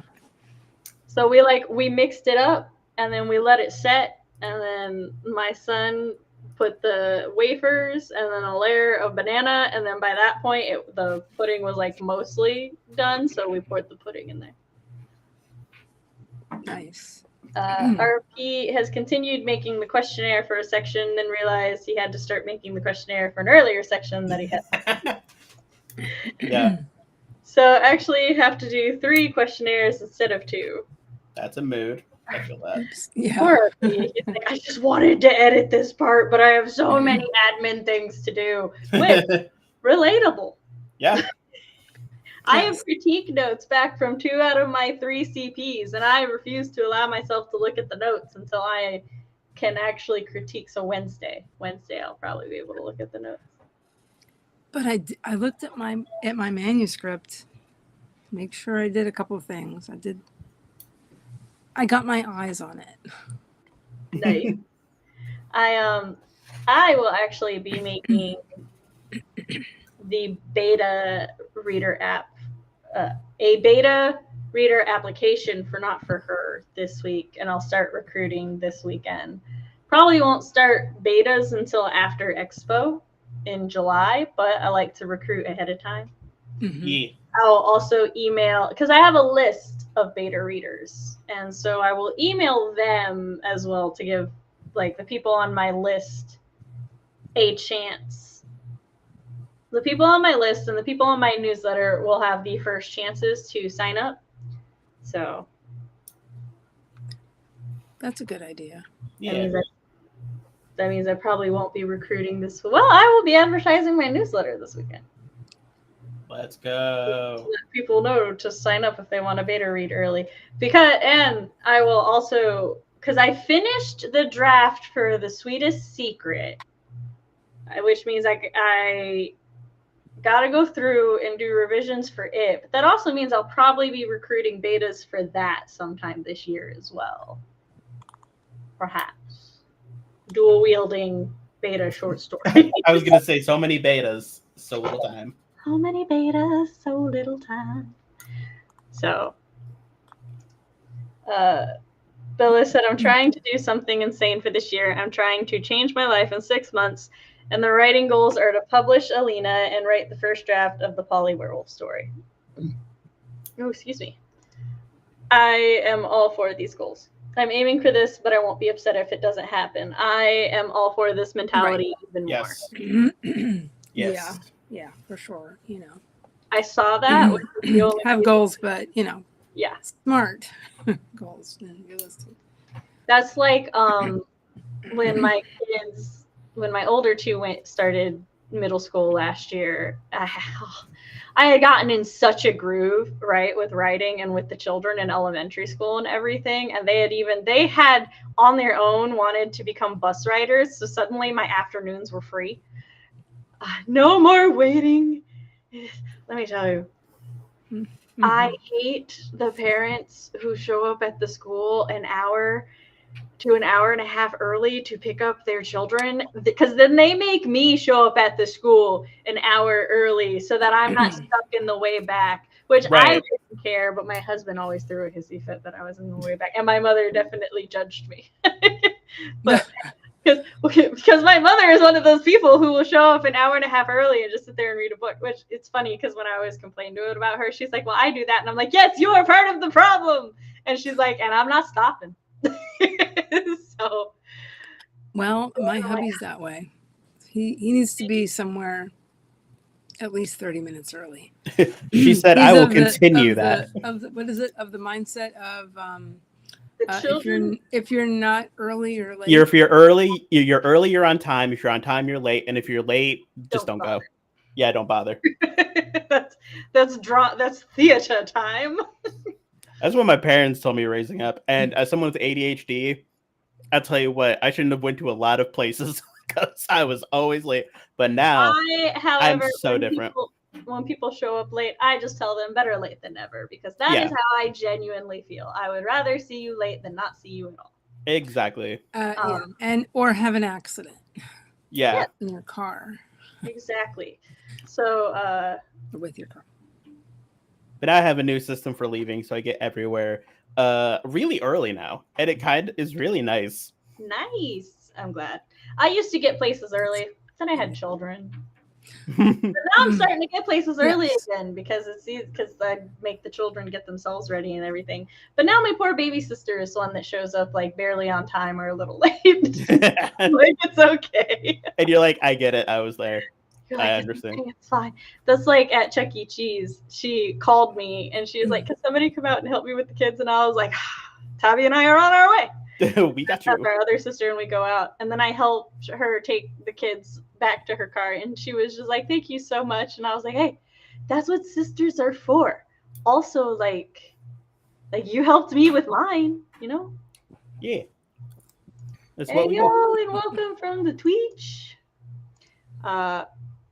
So we mixed it up and then we let it set, and then my son put the wafers and then a layer of banana, and then by that point the pudding was mostly done, so we poured the pudding in there. Nice. RP has continued making the questionnaire for a section, then realized he had to start making the questionnaire for an earlier section that he had. Yeah. So actually you have to do 3 questionnaires instead of 2. That's a mood. I feel that. Yeah. I just wanted to edit this part, but I have so many admin things to do. Which, relatable. Yeah. I have critique notes back from 2 out of my 3 CPs, and I refuse to allow myself to look at the notes until I can actually critique. So Wednesday I'll probably be able to look at the notes. But I looked at my manuscript, make sure I did a couple of things. I got my eyes on it. Nice. I will actually be making the beta reader app, a beta reader application for Not For Her this week, and I'll start recruiting this weekend. Probably won't start betas until after Expo in July, but I like to recruit ahead of time. Yeah. I'll also email, because I have a list of beta readers, and so I will email them as well to give like the people on my list a chance. The people on my list and the people on my newsletter will have the first chances to sign up. So that's a good idea. Yeah. That means I probably won't be recruiting this. Well, I will be advertising my newsletter this weekend. Let's go. To let people know to sign up if they want a beta read early. And I will also, because I finished the draft for The Sweetest Secret, which means I got to go through and do revisions for it. But that also means I'll probably be recruiting betas for that sometime this year as well. Perhaps. Dual wielding beta short story. I was going to say so many betas, so little time. How many betas, so little time. So, Bella said, I'm trying to do something insane for this year. I'm trying to change my life in 6 months, and the writing goals are to publish Alina and write the first draft of the Polly Werewolf story. Oh, excuse me. I am all for these goals. I'm aiming for this, but I won't be upset if it doesn't happen. I am all for this mentality even more. Yes. Yeah, for sure. You know, I saw that. Have goals, but yeah, smart goals and realistic. That's like when my older two started middle school last year. I had gotten in such a groove, right, with writing and with the children in elementary school and everything. And they had on their own wanted to become bus riders. So suddenly my afternoons were free. No more waiting. Let me tell you, I hate the parents who show up at the school an hour to an hour and a half early to pick up their children, because then they make me show up at the school an hour early so that I'm not stuck in the way back, which I didn't care, but my husband always threw a hissy fit that I was in the way back, and my mother definitely judged me. But because my mother is one of those people who will show up an hour and a half early and just sit there and read a book, which it's funny because when I always complain to her about her, she's like, well, I do that. And I'm like, yes, you are part of the problem. And she's like, and I'm not stopping. So, well, my hubby's that way. He needs to be somewhere at least 30 minutes early. She said, I will continue that. What is it? Of the mindset of if you're not early or late. If you're early, you're on time. If you're on time, you're late. And if you're late, just don't go. Yeah, don't bother. that's theater time. That's what my parents told me raising up. And as someone with ADHD, I'll tell you what, I shouldn't have went to a lot of places because I was always late. But now, I'm so different. When people show up late, I just tell them better late than never, because that is how I genuinely feel. I would rather see you late than not see you at all. Exactly. Or have an accident. Yeah. In your car. Exactly. So with your car. But I have a new system for leaving, so I get everywhere really early now, and it kind of is really nice. Nice. I'm glad. I used to get places early. Then I had children. But now I'm starting to get places early again because I make the children get themselves ready and everything. But now my poor baby sister is one that shows up like barely on time or a little late. Like, it's okay. And you're like, I get it. I was there. Like, I understand. It's fine. That's like at Chuck E. Cheese. She called me and she was like, can somebody come out and help me with the kids? And I was like, Tabby and I are on our way. We got you. Our other sister and we go out, and then I helped her take the kids back to her car, and she was just like, thank you so much. And I was like, hey, that's what sisters are for. Also, like you helped me with mine, you know? Yeah. That's hey, yo, and welcome from the Twitch.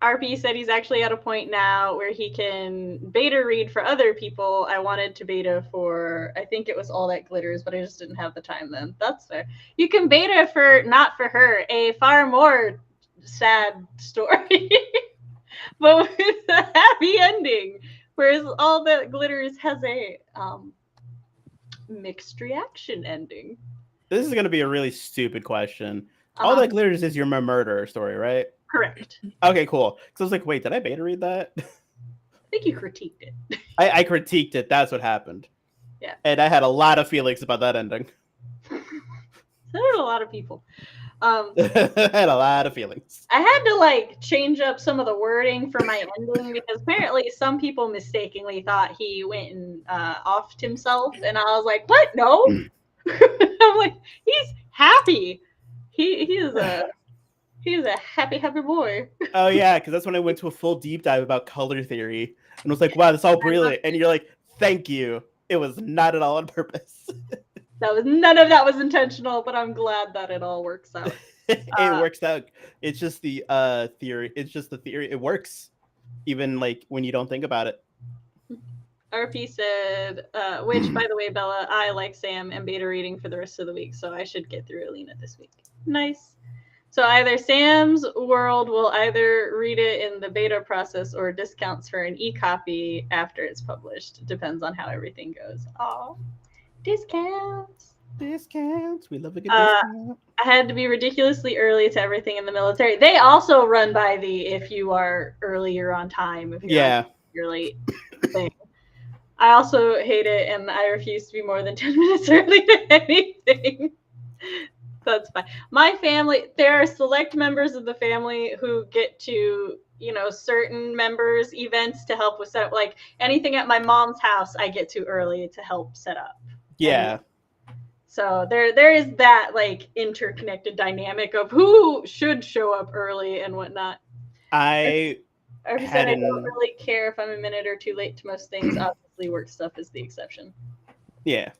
RP said he's actually at a point now where he can beta read for other people. I wanted to beta for, I think it was All That Glitters, but I just didn't have the time then. That's fair. You can beta for Not For Her, a far more sad story, but with a happy ending. Whereas All That Glitters has a mixed reaction ending. This is going to be a really stupid question. All That Glitters is your murder story, right? Correct. Okay, cool. Because I was like, wait, did I beta read that? I think you critiqued it. I critiqued it. That's what happened. Yeah. And I had a lot of feelings about that ending. So did a lot of people. I had a lot of feelings. I had to like change up some of the wording for my ending because apparently some people mistakenly thought he went and offed himself, and I was like, "What? No." I'm like, he's happy. He is a happy boy. Oh yeah, because that's when I went to a full deep dive about color theory and was like, "Wow, that's all brilliant." And you're like, "Thank you. It was not at all on purpose." None of that was intentional, but I'm glad that it all works out. It works out. It's just the theory. It's just the theory. It works, even like when you don't think about it. RP said, which, by the way, Bella, I, like Sam, am beta reading for the rest of the week, so I should get through Alina this week. Nice. So either Sam's World will either read it in the beta process or discounts for an e-copy after it's published. Depends on how everything goes. Aw. Discounts. We love a good discount. I had to be ridiculously early to everything in the military. They also run by the if you are early, you're on time. If you're late thing. I also hate it, and I refuse to be more than 10 minutes early to anything. That's fine. My family, there are select members of the family who get to, certain members' events to help with setup. Like anything at my mom's house, I get to early to help set up. Yeah. And so there is that like interconnected dynamic of who should show up early and whatnot. I don't really care if I'm a minute or two late to most things. Obviously, work stuff is the exception. Yeah.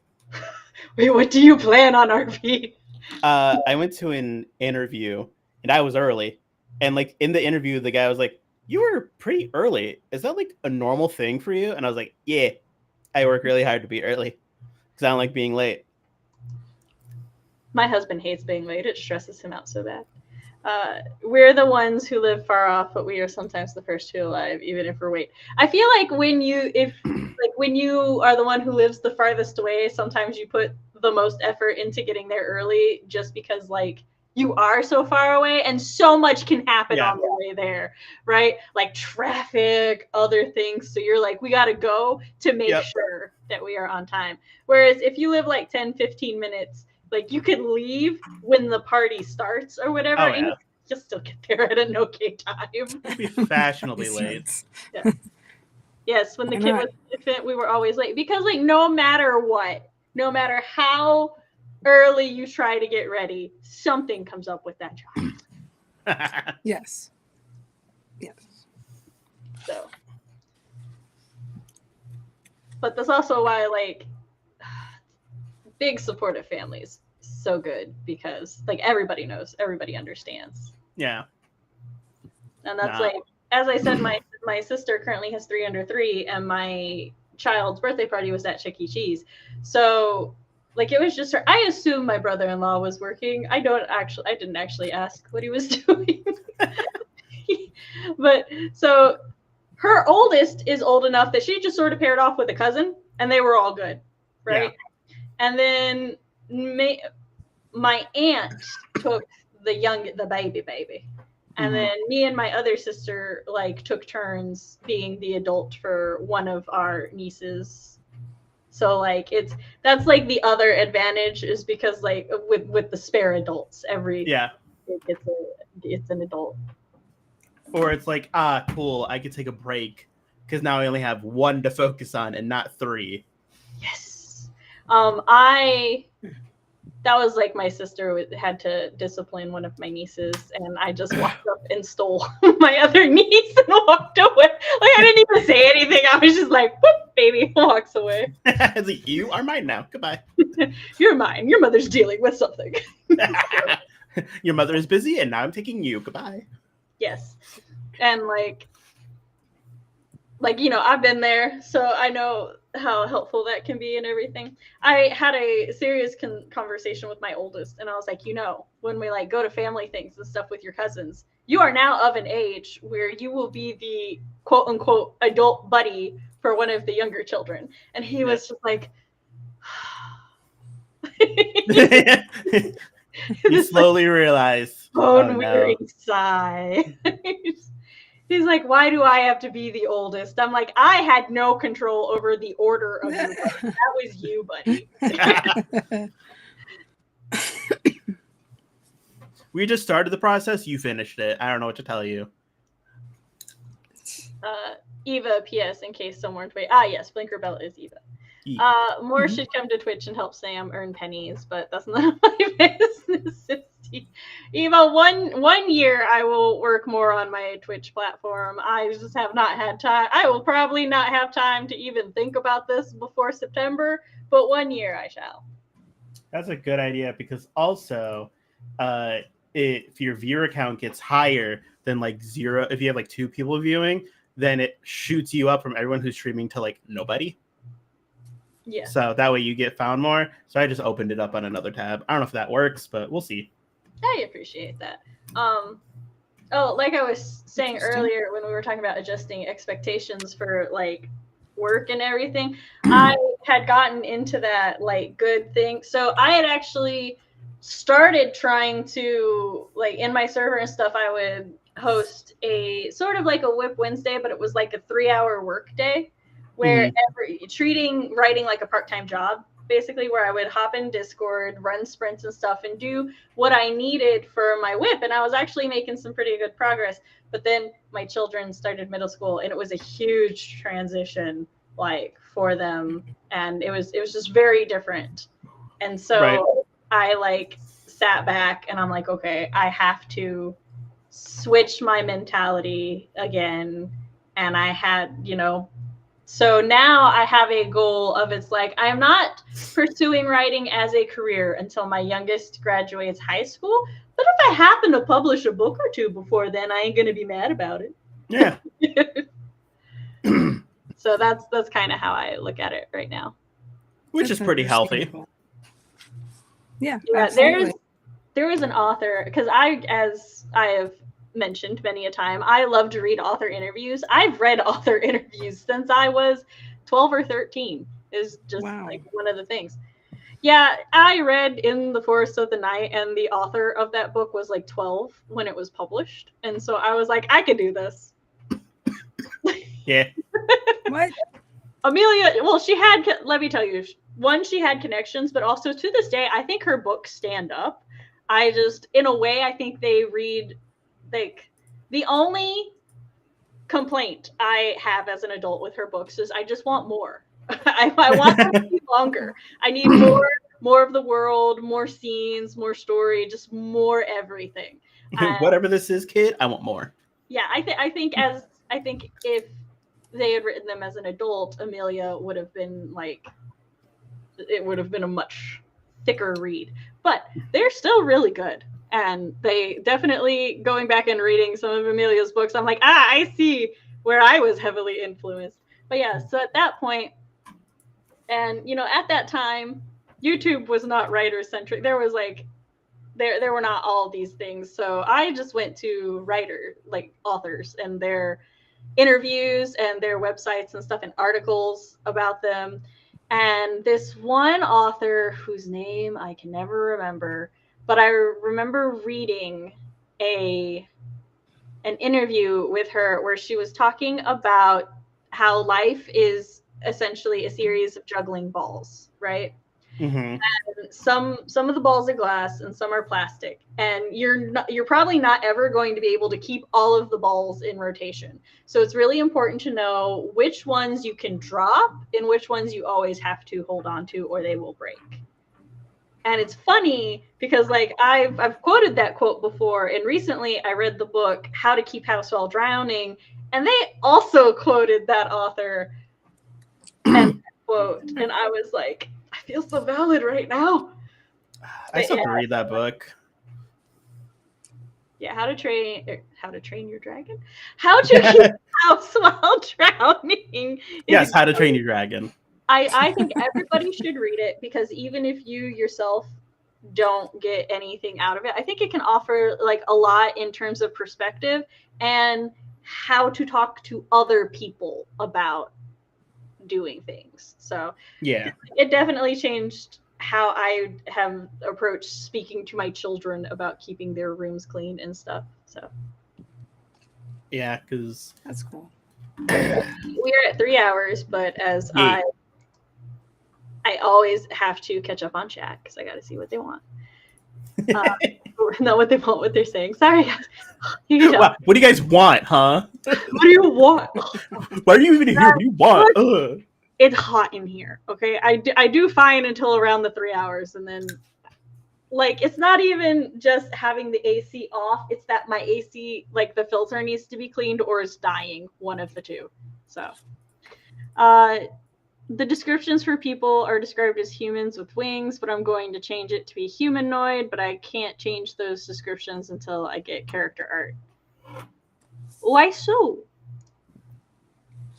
Wait, what do you plan on, RP? I went to an interview and I was early. And like in the interview, the guy was like, "You were pretty early. Is that like a normal thing for you?" And I was like, "Yeah, I work really hard to be early because I don't like being late." My husband hates being late. It stresses him out so bad. We're the ones who live far off, but we are sometimes the first to arrive, even if we're late. I feel like when you are the one who lives the farthest away, sometimes you put the most effort into getting there early just because like you are so far away and so much can happen on the way there, right? Like traffic, other things. So you're like, we got to go to make sure that we are on time. Whereas if you live like 10, 15 minutes, like you can leave when the party starts or whatever, and you'll still get there at an okay time. Be fashionably late. Yeah. Yes, when the kid was infant, we were always late because like no matter what, no matter how early you try to get ready, something comes up with that child. Yes. So, but that's also why like big supportive families so good because like everybody knows, everybody understands. Yeah. And that's like, as I said, my sister currently has 3 under 3 and my child's birthday party was at Chuck E. Cheese. So like it was just her. I assume my brother-in-law was working. I didn't actually ask what he was doing. But so her oldest is old enough that she just sort of paired off with a cousin and they were all good. Right. Yeah. And then my aunt took the baby. And then me and my other sister like took turns being the adult for one of our nieces. So like that's like the other advantage is because like with the spare adults it's an adult. Or it's like, cool, I could take a break because now I only have one to focus on and not 3. Yes. That was like my sister had to discipline one of my nieces, and I just walked up and stole my other niece and walked away. Like I didn't even say anything. I was just like, whoop, baby, walks away. It's like, you are mine now. Goodbye. You're mine. Your mother's dealing with something. Your mother is busy, and now I'm taking you. Goodbye. Yes. And like, I've been there, so I know how helpful that can be and everything. I had a serious conversation with my oldest, and I was like, when we like go to family things and stuff with your cousins, you are now of an age where you will be the quote unquote adult buddy for one of the younger children. And he was just like, you slowly realize, wearing sigh. He's like, why do I have to be the oldest? I'm like, I had no control over the order of your buddy. That was you, buddy. We just started the process. You finished it. I don't know what to tell you. Eva, PS, in case someone's waiting. Yes, Blinkerbell is Eva. More should come to Twitch and help Sam earn pennies, but that's none of my business. Eva, one year I will work more on my Twitch platform. I just have not had time. I will probably not have time to even think about this before September, but 1 year I shall. That's a good idea, because also, if your viewer count gets higher than like 0, if you have like 2 people viewing, then it shoots you up from everyone who's streaming to like nobody. Yeah. So that way you get found more. So I just opened it up on another tab. I don't know if that works, but we'll see. I appreciate that. Like I was saying earlier when we were talking about adjusting expectations for like work and everything, I had gotten into that like good thing. So I had actually started trying to, like, in my server and stuff, I would host a sort of like a Whip Wednesday, but it was like a 3-hour work day where treating writing like a part-time job, basically, where I would hop in Discord, run sprints and stuff, and do what I needed for my Whip. And I was actually making some pretty good progress. But then my children started middle school, and it was a huge transition, like, for them. And it was just very different. And so I like sat back and I'm like, okay, I have to switch my mentality again. And I had, so now I have a goal of, it's like, I'm not pursuing writing as a career until my youngest graduates high school. But if I happen to publish a book or 2 before then, I ain't going to be mad about it. Yeah. So that's kind of how I look at it right now. Which is pretty healthy. Yeah. There was an author, because as I have mentioned many a time, I love to read author interviews. I've read author interviews since I was 12 or 13. Is just like one of the things. Yeah, I read In the Forest of the Night, and the author of that book was like 12 when it was published. And so I was like, I could do this. Yeah. What? Amelia, well, she had, let me tell you, one, she had connections, but also to this day, I think her books stand up. I just, in a way, I think they read, like, the only complaint I have as an adult with her books is I just want more. I want them to be longer. I need more of the world, more scenes, more story, just more everything. Whatever this is, kid, I want more. Yeah, I think if they had written them as an adult, Amelia would have been like, it would have been a much thicker read. But they're still really good. And they definitely, going back and reading some of Amelia's books, I'm like, I see where I was heavily influenced. But yeah, so at that point, and at that time, YouTube was not writer-centric. There was like, there were not all these things. So I just went to authors and their interviews and their websites and stuff and articles about them. And this one author whose name I can never remember, but I remember reading an interview with her where she was talking about how life is essentially a series of juggling balls, right? Mm-hmm. And some of the balls are glass and some are plastic, and you're probably not ever going to be able to keep all of the balls in rotation. So it's really important to know which ones you can drop and which ones you always have to hold on to or they will break. And it's funny because like I've quoted that quote before, and recently I read the book How to Keep House While Drowning, and they also quoted that author and that quote, and I was like, I feel so valid right now. I still have to read that book. Yeah, how to train your dragon? How to keep a house while drowning. Yes, How to Train Your Dragon. I think everybody should read it, because even if you yourself don't get anything out of it, I think it can offer like a lot in terms of perspective and how to talk to other people about doing things. So Yeah. it definitely changed how I have approached speaking to my children about keeping their rooms clean and stuff. So Yeah, because That's cool. we're at 3 hours, but as I always have to catch up on chat because I got to see what they want. Not what they want, what they're saying. Sorry, guys. Wow, what do you guys want, huh? What do you want? Why are you even here? What do you want? Ugh. It's hot in here, okay? I do fine until around the 3 hours, and then, like, it's not even just having the AC off. It's that my AC, like, the filter needs to be cleaned or it's dying, one of the two. So, the descriptions for people are described as humans with wings, but I'm going to change it to be humanoid, but I can't change those descriptions until I get character art. Why so?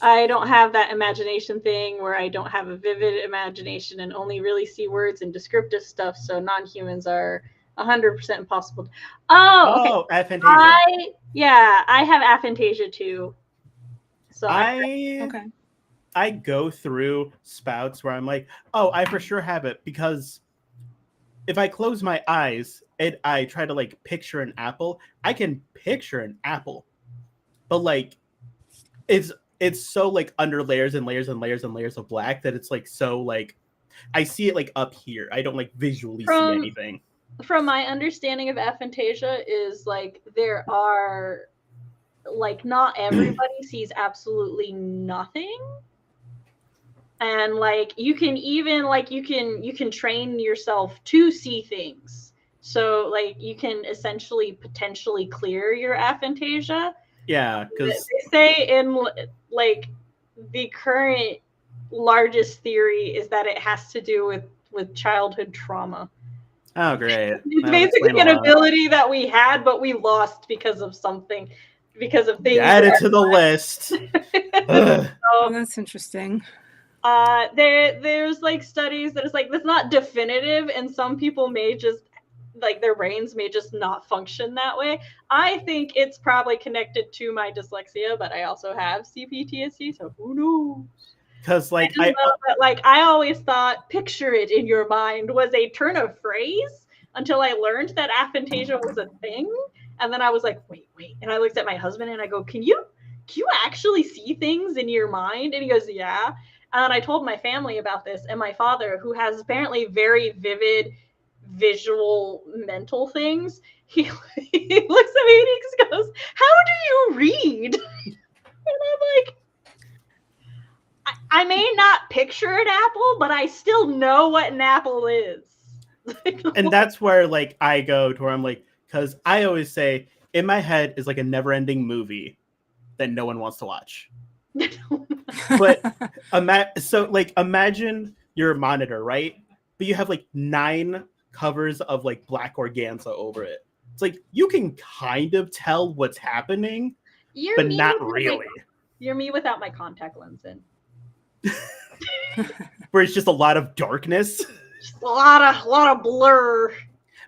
I don't have that imagination thing where I don't have a vivid imagination and only really see words and descriptive stuff, so non-humans are 100% impossible. Oh, okay. Oh, aphantasia. I have aphantasia too. So I go through spouts where I'm like, oh, I for sure have it, because if I close my eyes and I try to like picture an apple, I can picture an apple, but like it's so like under layers and layers and layers and layers of black that it's like so like I see it like up here. I don't like visually see anything. From my understanding of aphantasia is like there are like not everybody sees absolutely nothing. And like you can even like you can train yourself to see things. So like you can essentially potentially clear your aphantasia. Yeah, because they say in like the current largest theory is that it has to do with childhood trauma. Oh, great! It's basically an ability that we had, but we lost because of something, because of things. Add it to the list. Oh, that's interesting. There's like studies that it's like that's not definitive, and some people may just like their brains may just not function that way. I think it's probably connected to my dyslexia, but I also have CPTSD, so who knows? Because like I always thought "picture it in your mind" was a turn of phrase until I learned that aphantasia was a thing, and then I was like, wait, and I looked at my husband and I go, can you actually see things in your mind? And he goes, yeah. And I told my family about this, and my father, who has apparently very vivid visual mental things, he looks at me and he just goes, how do you read? And I'm like, I may not picture an apple, but I still know what an apple is. And that's where like I go to where I'm like, because I always say in my head is like a never-ending movie that no one wants to watch. But imagine your monitor, right? But you have like 9 covers of like black organza over it. It's like you can kind of tell what's happening, but not really. You're me without my contact lens in. Where it's just a lot of darkness. Just a lot of blur.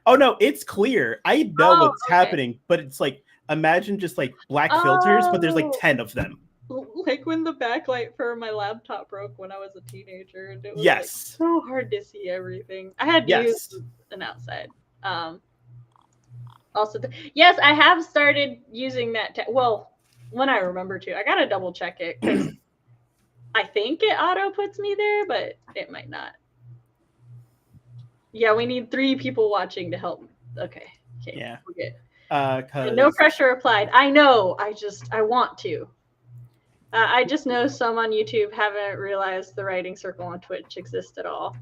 Oh no, it's clear. I know what's happening, but it's like imagine just like black filters, but there's like 10 of them. Like when the backlight for my laptop broke when I was a teenager, and it was like so hard to see everything. I had to use an outside. Also, yes, I have started using that. Well, when I remember to, I gotta double check it because I think it auto puts me there, but it might not. Yeah, we need 3 people watching to help. Okay. Yeah. We're good. No pressure applied. I know. I want to. I just know some on YouTube haven't realized the writing circle on Twitch exists at all.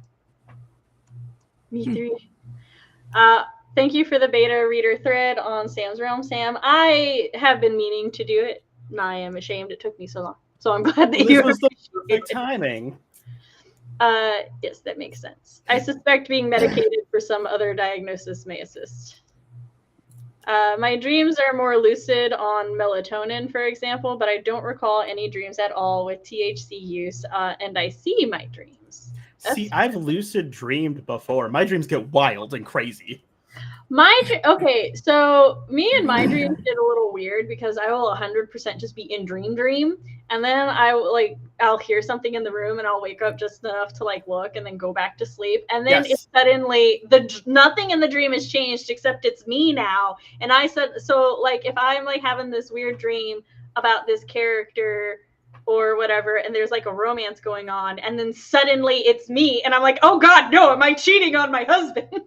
Me 3. Thank you for the beta reader thread on Sam's Realm, Sam. I have been meaning to do it, and I am ashamed it took me so long. So I'm glad that you was the perfect timing. Yes, that makes sense. I suspect being medicated for some other diagnosis may assist. My dreams are more lucid on melatonin, for example, but I don't recall any dreams at all with THC use, and I see my dreams. See, I've lucid dreamed before. My dreams get wild and crazy. Okay, so me and my dreams get a little weird because I will 100% just be in dream, and then I'll hear something in the room and I'll wake up just enough to like look and then go back to sleep, and then it's suddenly nothing in the dream has changed except it's me now, and I said so like if I'm like having this weird dream about this character or whatever, and there's like a romance going on, and then suddenly it's me, and I'm like, oh God, no, am I cheating on my husband?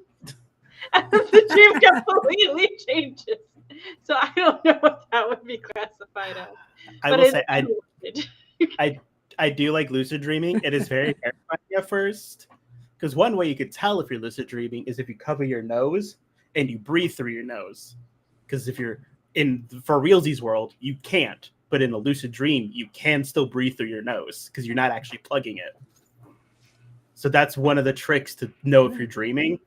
The dream completely changes. So I don't know what that would be classified as. I will say I do like lucid dreaming. It is very terrifying at first. Because one way you could tell if you're lucid dreaming is if you cover your nose and you breathe through your nose. Because if you're for realsies world, you can't. But in a lucid dream, you can still breathe through your nose because you're not actually plugging it. So that's one of the tricks to know if you're dreaming.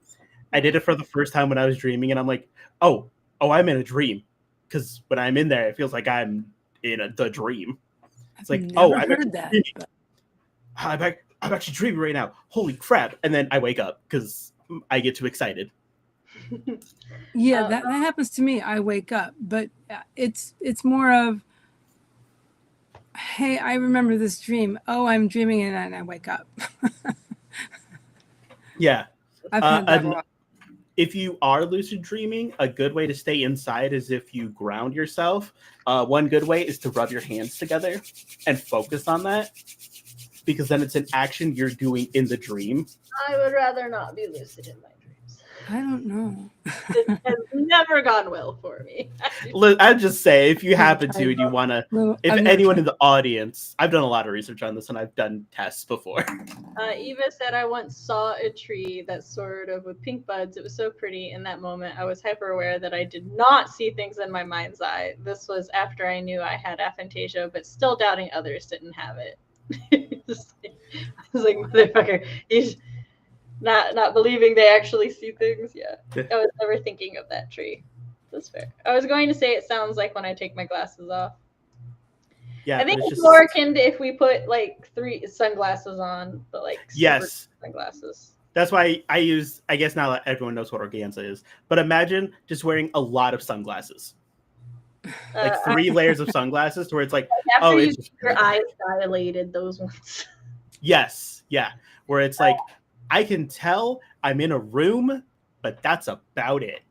I did it for the first time when I was dreaming, and I'm like, oh, I'm in a dream. Because when I'm in there, it feels like I'm in the dream. It's like, I've heard that. I'm actually dreaming right now. Holy crap. And then I wake up because I get too excited. Yeah, that happens to me. I wake up, but it's more of, hey, I remember this dream. Oh, I'm dreaming, and then I wake up. Yeah. I've had that a lot. If you are lucid dreaming, a good way to stay inside is if you ground yourself. One good way is to rub your hands together and focus on that, because then it's an action you're doing in the dream. I would rather not be lucid in my dreams. I don't know. It has never gone well for me. I'd just say, if you happen to and you want to, if anyone in the audience, I've done a lot of research on this and I've done tests before. Eva said, I once saw a tree that sort of with pink buds. It was so pretty. In that moment, I was hyper aware that I did not see things in my mind's eye. This was after I knew I had aphantasia, but still doubting others didn't have it. I was like, motherfucker, he's not believing they actually see things. Yeah, I was never thinking of that tree. That's fair. I was going to say it sounds like when I take my glasses off. Yeah, I think it's more akin to if we put like 3 sunglasses on, but like yes, sunglasses. That's why I guess now everyone knows what organza is, but imagine just wearing a lot of sunglasses. Like 3 layers of sunglasses, where it's like, after you get your eyes dilated, those ones. Yes, yeah, where it's like, I can tell I'm in a room, but that's about it.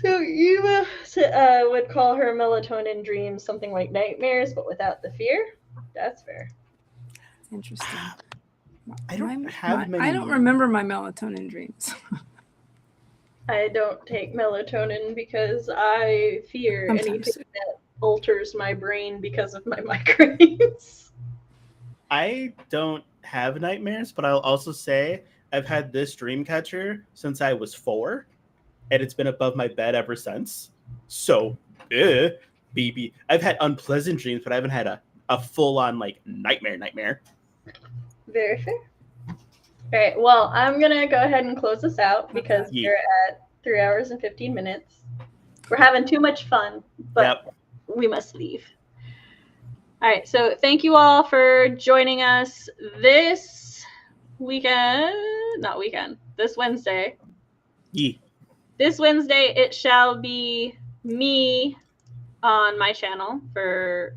So you would call her melatonin dreams something like nightmares, but without the fear? That's fair. Interesting. I don't remember my melatonin dreams. I don't take melatonin because I fear anything that alters my brain because of my migraines. I don't have nightmares, but I'll also say I've had this dream catcher since I was 4, and it's been above my bed ever since. So, BB. I've had unpleasant dreams, but I haven't had a full-on like nightmare. Very fair. All right, well, I'm going to go ahead and close this out because we're at 3 hours and 15 minutes. We're having too much fun, but we must leave. All right, so thank you all for joining us this Wednesday. Yeah. This Wednesday, it shall be me on my channel for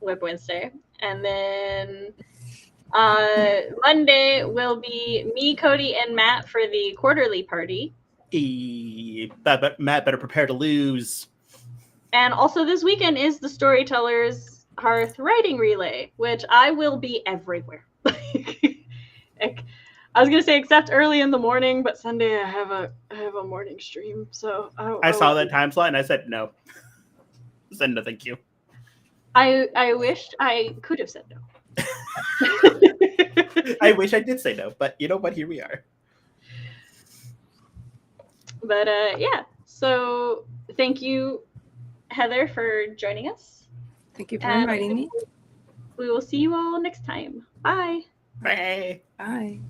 Whip Wednesday. And then Monday will be me, Cody, and Matt for the quarterly party. But Matt better prepare to lose. And also this weekend is the Storytellers Hearth writing relay, which I will be everywhere. I was gonna say except early in the morning, but Sunday I have a morning stream, so I saw that time slot and I said no. I said no, thank you. I wish I could have said no. I wish I did say no, but you know what? Here we are. But yeah, so thank you, Heather, for joining us. Thank you for inviting me. We will see you all next time. Bye. Bye. Bye.